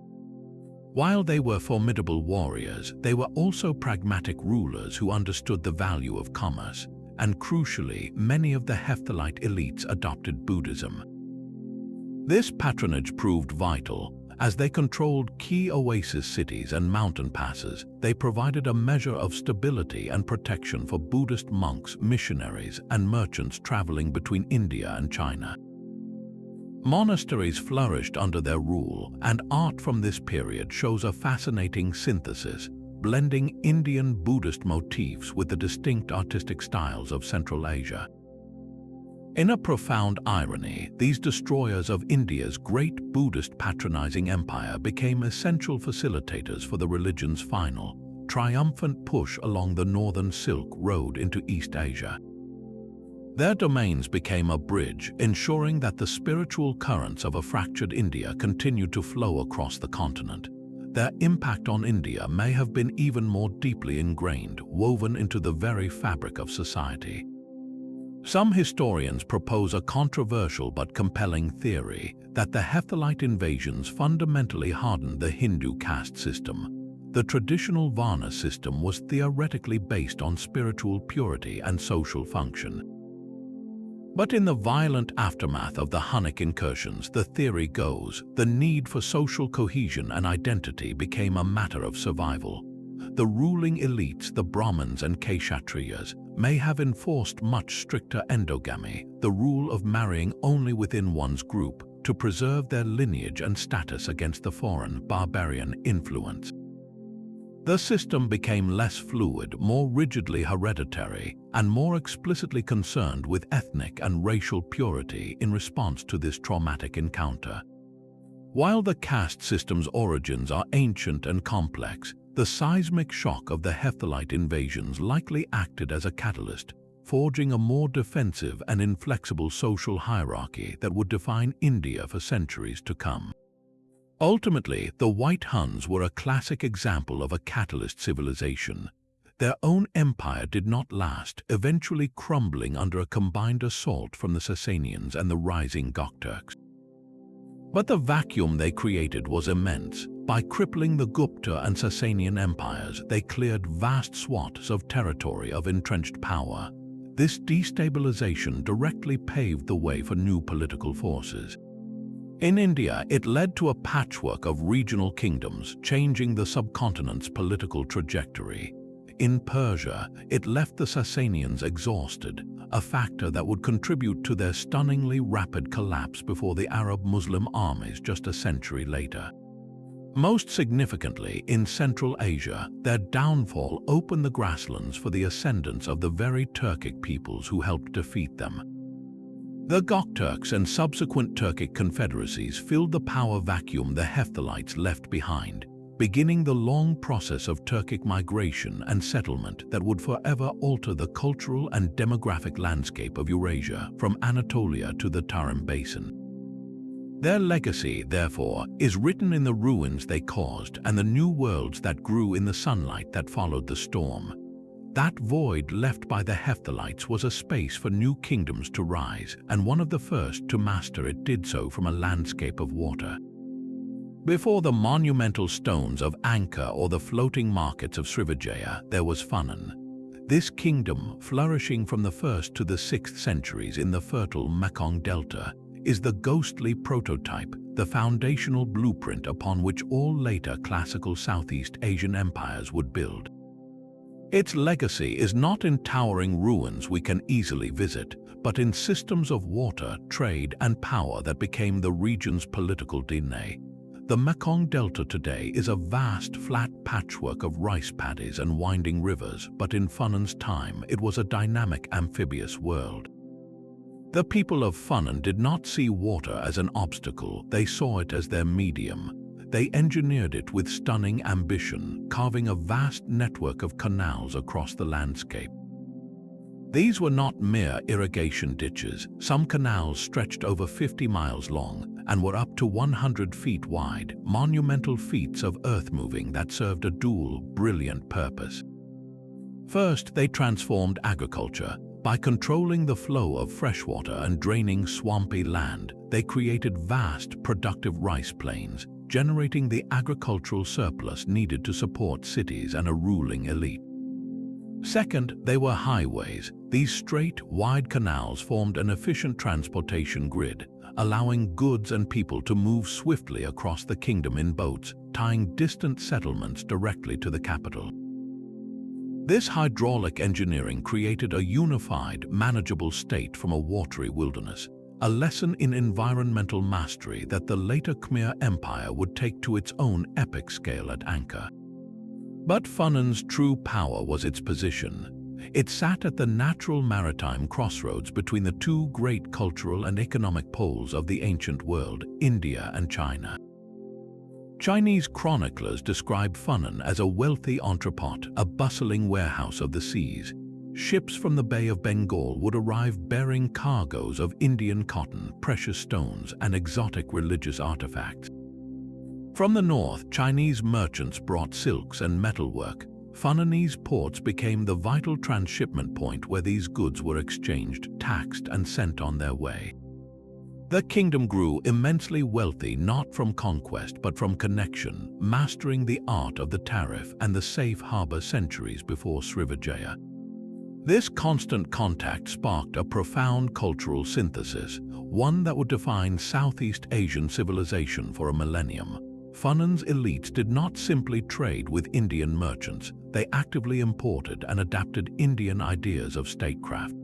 While they were formidable warriors, they were also pragmatic rulers who understood the value of commerce, and crucially, many of the Hephthalite elites adopted Buddhism. This patronage proved vital. As they controlled key oasis cities and mountain passes, they provided a measure of stability and protection for Buddhist monks, missionaries, and merchants traveling between India and China. Monasteries flourished under their rule, and art from this period shows a fascinating synthesis, blending Indian Buddhist motifs with the distinct artistic styles of Central Asia. In a profound irony, these destroyers of India's great Buddhist patronizing empire became essential facilitators for the religion's final, triumphant push along the northern Silk Road into East Asia. Their domains became a bridge, ensuring that the spiritual currents of a fractured India continued to flow across the continent. Their impact on India may have been even more deeply ingrained, woven into the very fabric of society. Some historians propose a controversial but compelling theory that the Hephthalite invasions fundamentally hardened the Hindu caste system. The traditional Varna system was theoretically based on spiritual purity and social function. But in the violent aftermath of the Hunnic incursions, the theory goes, the need for social cohesion and identity became a matter of survival. The ruling elites, the Brahmins and Kshatriyas, may have enforced much stricter endogamy, the rule of marrying only within one's group, to preserve their lineage and status against the foreign, barbarian influence. The system became less fluid, more rigidly hereditary, and more explicitly concerned with ethnic and racial purity in response to this traumatic encounter. While the caste system's origins are ancient and complex, the seismic shock of the Hephthalite invasions likely acted as a catalyst, forging a more defensive and inflexible social hierarchy that would define India for centuries to come. Ultimately, the White Huns were a classic example of a catalyst civilization. Their own empire did not last, eventually crumbling under a combined assault from the Sasanians and the rising Gokturks. But the vacuum they created was immense. By crippling the Gupta and Sasanian empires, they cleared vast swaths of territory of entrenched power. This destabilization directly paved the way for new political forces. In India, it led to a patchwork of regional kingdoms, changing the subcontinent's political trajectory. In Persia, it left the Sasanians exhausted, a factor that would contribute to their stunningly rapid collapse before the Arab-Muslim armies just a century later. Most significantly, in Central Asia, their downfall opened the grasslands for the ascendance of the very Turkic peoples who helped defeat them. The Gokturks and subsequent Turkic confederacies filled the power vacuum the Hephthalites left behind, beginning the long process of Turkic migration and settlement that would forever alter the cultural and demographic landscape of Eurasia from Anatolia to the Tarim Basin. Their legacy, therefore, is written in the ruins they caused and the new worlds that grew in the sunlight that followed the storm. That void left by the Hephthalites was a space for new kingdoms to rise, and one of the first to master it did so from a landscape of water. Before the monumental stones of Angkor or the floating markets of Srivijaya, there was Funan. This kingdom, flourishing from the 1st to the 6th centuries in the fertile Mekong Delta, is the ghostly prototype, the foundational blueprint upon which all later classical Southeast Asian empires would build. Its legacy is not in towering ruins we can easily visit, but in systems of water, trade, and power that became the region's political DNA. The Mekong Delta today is a vast, flat patchwork of rice paddies and winding rivers, but in Funan's time it was a dynamic amphibious world. The people of Funan did not see water as an obstacle, they saw it as their medium. They engineered it with stunning ambition, carving a vast network of canals across the landscape. These were not mere irrigation ditches. Some canals stretched over 50 miles long, and were up to 100 feet wide, monumental feats of earth-moving that served a dual, brilliant purpose. First, they transformed agriculture. By controlling the flow of freshwater and draining swampy land, they created vast, productive rice plains, generating the agricultural surplus needed to support cities and a ruling elite. Second, they were highways. These straight, wide canals formed an efficient transportation grid, allowing goods and people to move swiftly across the kingdom in boats, tying distant settlements directly to the capital. This hydraulic engineering created a unified, manageable state from a watery wilderness, a lesson in environmental mastery that the later Khmer Empire would take to its own epic scale at Angkor. But Funan's true power was its position. It sat at the natural maritime crossroads between the two great cultural and economic poles of the ancient world, India and China. Chinese chroniclers describe Funan as a wealthy entrepot, a bustling warehouse of the seas. Ships from the Bay of Bengal would arrive bearing cargoes of Indian cotton, precious stones, and exotic religious artifacts. From the north, Chinese merchants brought silks and metalwork. Funanese ports became the vital transshipment point where these goods were exchanged, taxed, and sent on their way. The kingdom grew immensely wealthy not from conquest but from connection, mastering the art of the tariff and the safe harbor centuries before Srivijaya. This constant contact sparked a profound cultural synthesis, one that would define Southeast Asian civilization for a millennium. Funan's elites did not simply trade with Indian merchants, they actively imported and adapted Indian ideas of statecraft.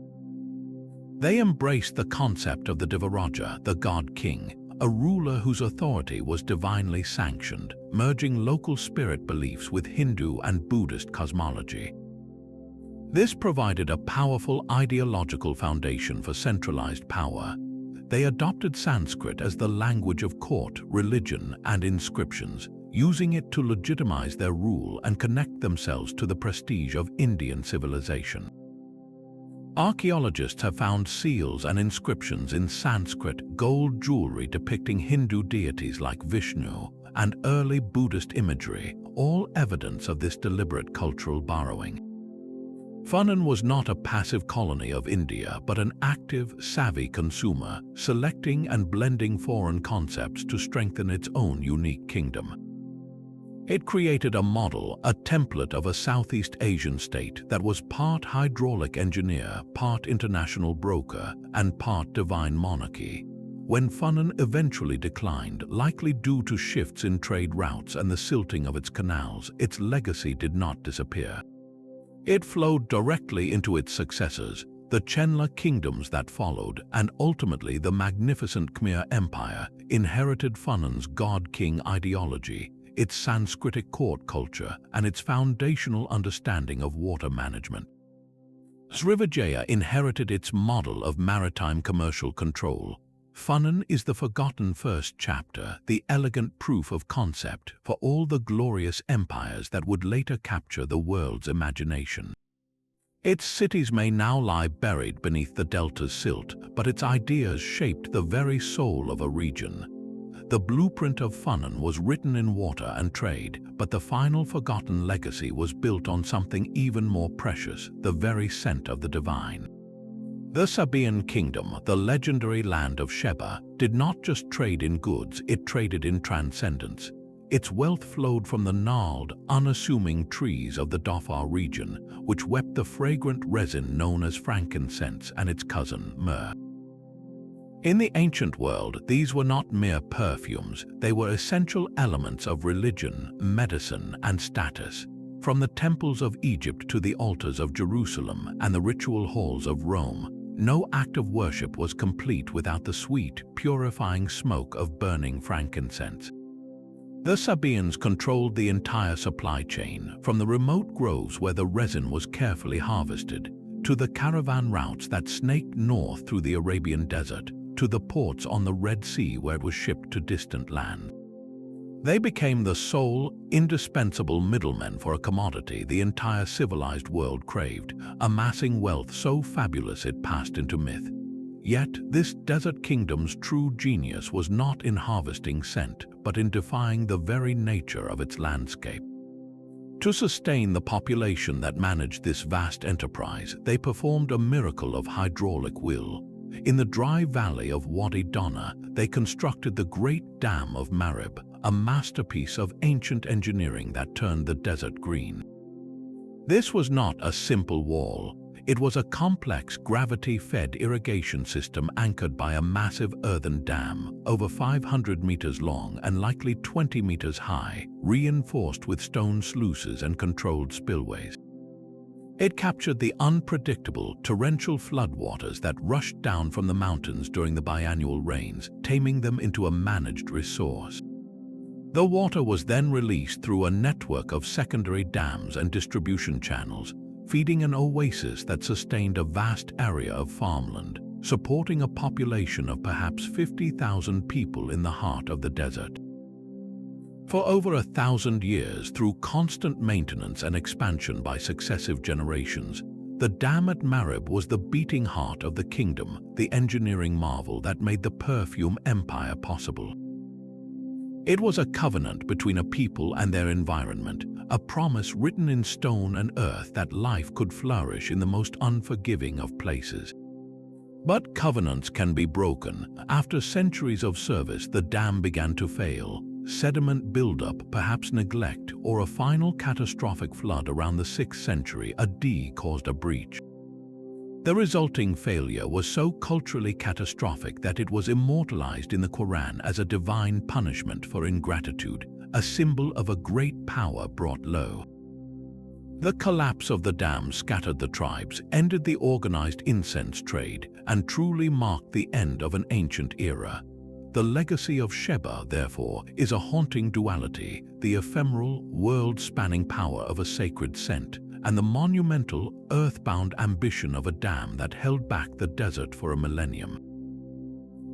They embraced the concept of the Devaraja, the god-king, a ruler whose authority was divinely sanctioned, merging local spirit beliefs with Hindu and Buddhist cosmology. This provided a powerful ideological foundation for centralized power. They adopted Sanskrit as the language of court, religion, and inscriptions, using it to legitimize their rule and connect themselves to the prestige of Indian civilization. Archaeologists have found seals and inscriptions in Sanskrit, gold jewelry depicting Hindu deities like Vishnu, and early Buddhist imagery, all evidence of this deliberate cultural borrowing. Funan was not a passive colony of India, but an active, savvy consumer, selecting and blending foreign concepts to strengthen its own unique kingdom. It created a model, a template of a Southeast Asian state that was part hydraulic engineer, part international broker, and part divine monarchy. When Funan eventually declined, likely due to shifts in trade routes and the silting of its canals, its legacy did not disappear. It flowed directly into its successors, the Chenla kingdoms that followed, and ultimately the magnificent Khmer Empire inherited Funan's god-king ideology, its Sanskritic court culture, and its foundational understanding of water management. Srivijaya inherited its model of maritime commercial control. Funan is the forgotten first chapter, the elegant proof of concept for all the glorious empires that would later capture the world's imagination. Its cities may now lie buried beneath the delta's silt, but its ideas shaped the very soul of a region. The blueprint of Funan was written in water and trade, but the final forgotten legacy was built on something even more precious, the very scent of the divine. The Sabaean kingdom, the legendary land of Sheba, did not just trade in goods, it traded in transcendence. Its wealth flowed from the gnarled, unassuming trees of the Dhofar region, which wept the fragrant resin known as frankincense and its cousin, myrrh. In the ancient world, these were not mere perfumes, they were essential elements of religion, medicine, and status. From the temples of Egypt to the altars of Jerusalem and the ritual halls of Rome, no act of worship was complete without the sweet, purifying smoke of burning frankincense. The Sabaeans controlled the entire supply chain, from the remote groves where the resin was carefully harvested, to the caravan routes that snaked north through the Arabian desert, to the ports on the Red Sea where it was shipped to distant lands. They became the sole, indispensable middlemen for a commodity the entire civilized world craved, amassing wealth so fabulous it passed into myth. Yet, this desert kingdom's true genius was not in harvesting scent, but in defying the very nature of its landscape. To sustain the population that managed this vast enterprise, they performed a miracle of hydraulic will. In the dry valley of Wadi Donna, they constructed the Great Dam of Marib, a masterpiece of ancient engineering that turned the desert green. This was not a simple wall. It was a complex gravity-fed irrigation system anchored by a massive earthen dam, over 500 meters long and likely 20 meters high, reinforced with stone sluices and controlled spillways. It captured the unpredictable torrential floodwaters that rushed down from the mountains during the biannual rains, taming them into a managed resource. The water was then released through a network of secondary dams and distribution channels, feeding an oasis that sustained a vast area of farmland, supporting a population of perhaps 50,000 people in the heart of the desert. For over 1,000 years, through constant maintenance and expansion by successive generations, the dam at Marib was the beating heart of the kingdom, the engineering marvel that made the Perfume Empire possible. It was a covenant between a people and their environment, a promise written in stone and earth that life could flourish in the most unforgiving of places. But covenants can be broken. After centuries of service, the dam began to fail. Sediment buildup, perhaps neglect, or a final catastrophic flood around the 6th century AD caused a breach. The resulting failure was so culturally catastrophic that it was immortalized in the Quran as a divine punishment for ingratitude, a symbol of a great power brought low. The collapse of the dam scattered the tribes, ended the organized incense trade, and truly marked the end of an ancient era. The legacy of Sheba, therefore, is a haunting duality, the ephemeral, world-spanning power of a sacred scent, and the monumental, earthbound ambition of a dam that held back the desert for a millennium.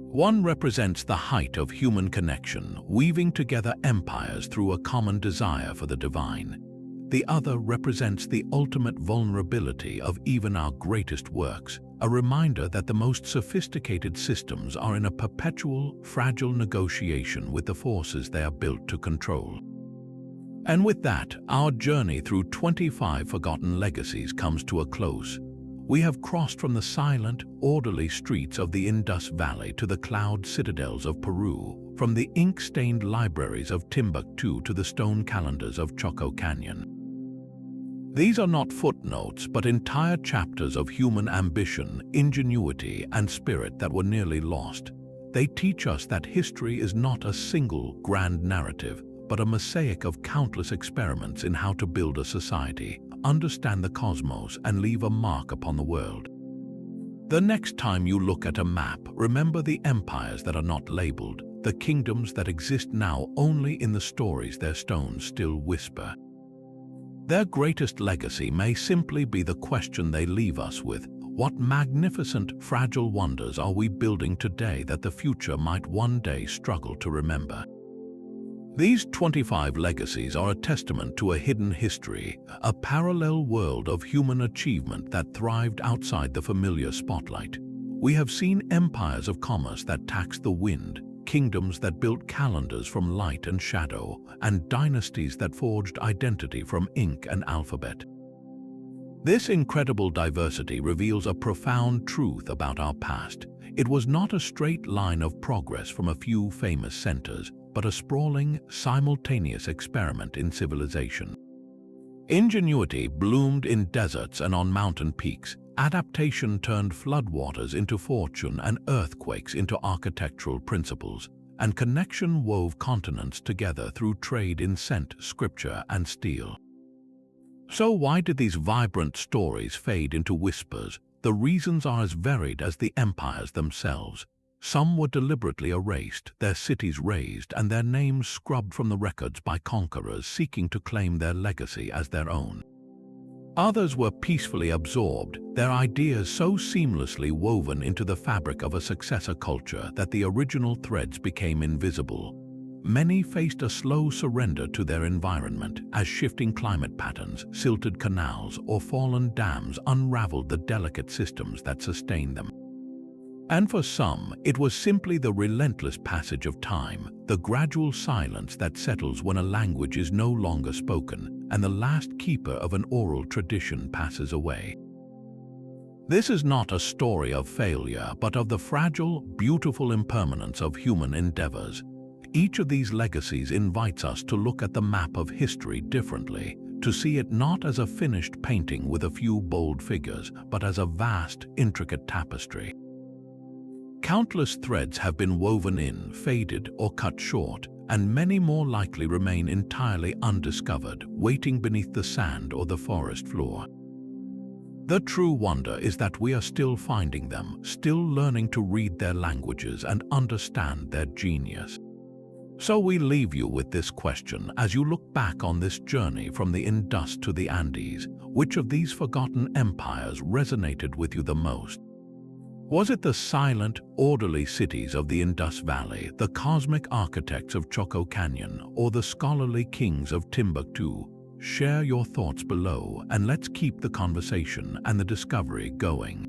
One represents the height of human connection, weaving together empires through a common desire for the divine. The other represents the ultimate vulnerability of even our greatest works, a reminder that the most sophisticated systems are in a perpetual, fragile negotiation with the forces they are built to control. And with that, our journey through 25 forgotten legacies comes to a close. We have crossed from the silent, orderly streets of the Indus Valley to the cloud citadels of Peru, from the ink-stained libraries of Timbuktu to the stone calendars of Choco Canyon. These are not footnotes, but entire chapters of human ambition, ingenuity, and spirit that were nearly lost. They teach us that history is not a single grand narrative, but a mosaic of countless experiments in how to build a society, understand the cosmos, and leave a mark upon the world. The next time you look at a map, remember the empires that are not labeled, the kingdoms that exist now only in the stories their stones still whisper. Their greatest legacy may simply be the question they leave us with: what magnificent, fragile wonders are we building today that the future might one day struggle to remember? These 25 legacies are a testament to a hidden history, a parallel world of human achievement that thrived outside the familiar spotlight. We have seen empires of commerce that taxed the wind, kingdoms that built calendars from light and shadow, and dynasties that forged identity from ink and alphabet. This incredible diversity reveals a profound truth about our past. It was not a straight line of progress from a few famous centers, but a sprawling, simultaneous experiment in civilization. Ingenuity bloomed in deserts and on mountain peaks. Adaptation turned floodwaters into fortune and earthquakes into architectural principles, and connection wove continents together through trade in scent, scripture, and steel. So why did these vibrant stories fade into whispers? The reasons are as varied as the empires themselves. Some were deliberately erased, their cities razed, and their names scrubbed from the records by conquerors seeking to claim their legacy as their own. Others were peacefully absorbed, their ideas so seamlessly woven into the fabric of a successor culture that the original threads became invisible. Many faced a slow surrender to their environment as shifting climate patterns, silted canals, or fallen dams unraveled the delicate systems that sustained them. And for some, it was simply the relentless passage of time, the gradual silence that settles when a language is no longer spoken and the last keeper of an oral tradition passes away. This is not a story of failure, but of the fragile, beautiful impermanence of human endeavors. Each of these legacies invites us to look at the map of history differently, to see it not as a finished painting with a few bold figures, but as a vast, intricate tapestry. Countless threads have been woven in, faded, or cut short, and many more likely remain entirely undiscovered, waiting beneath the sand or the forest floor. The true wonder is that we are still finding them, still learning to read their languages and understand their genius. So we leave you with this question as you look back on this journey from the Indus to the Andes. Which of these forgotten empires resonated with you the most? Was it the silent, orderly cities of the Indus Valley, the cosmic architects of Choco Canyon, or the scholarly kings of Timbuktu? Share your thoughts below and let's keep the conversation and the discovery going.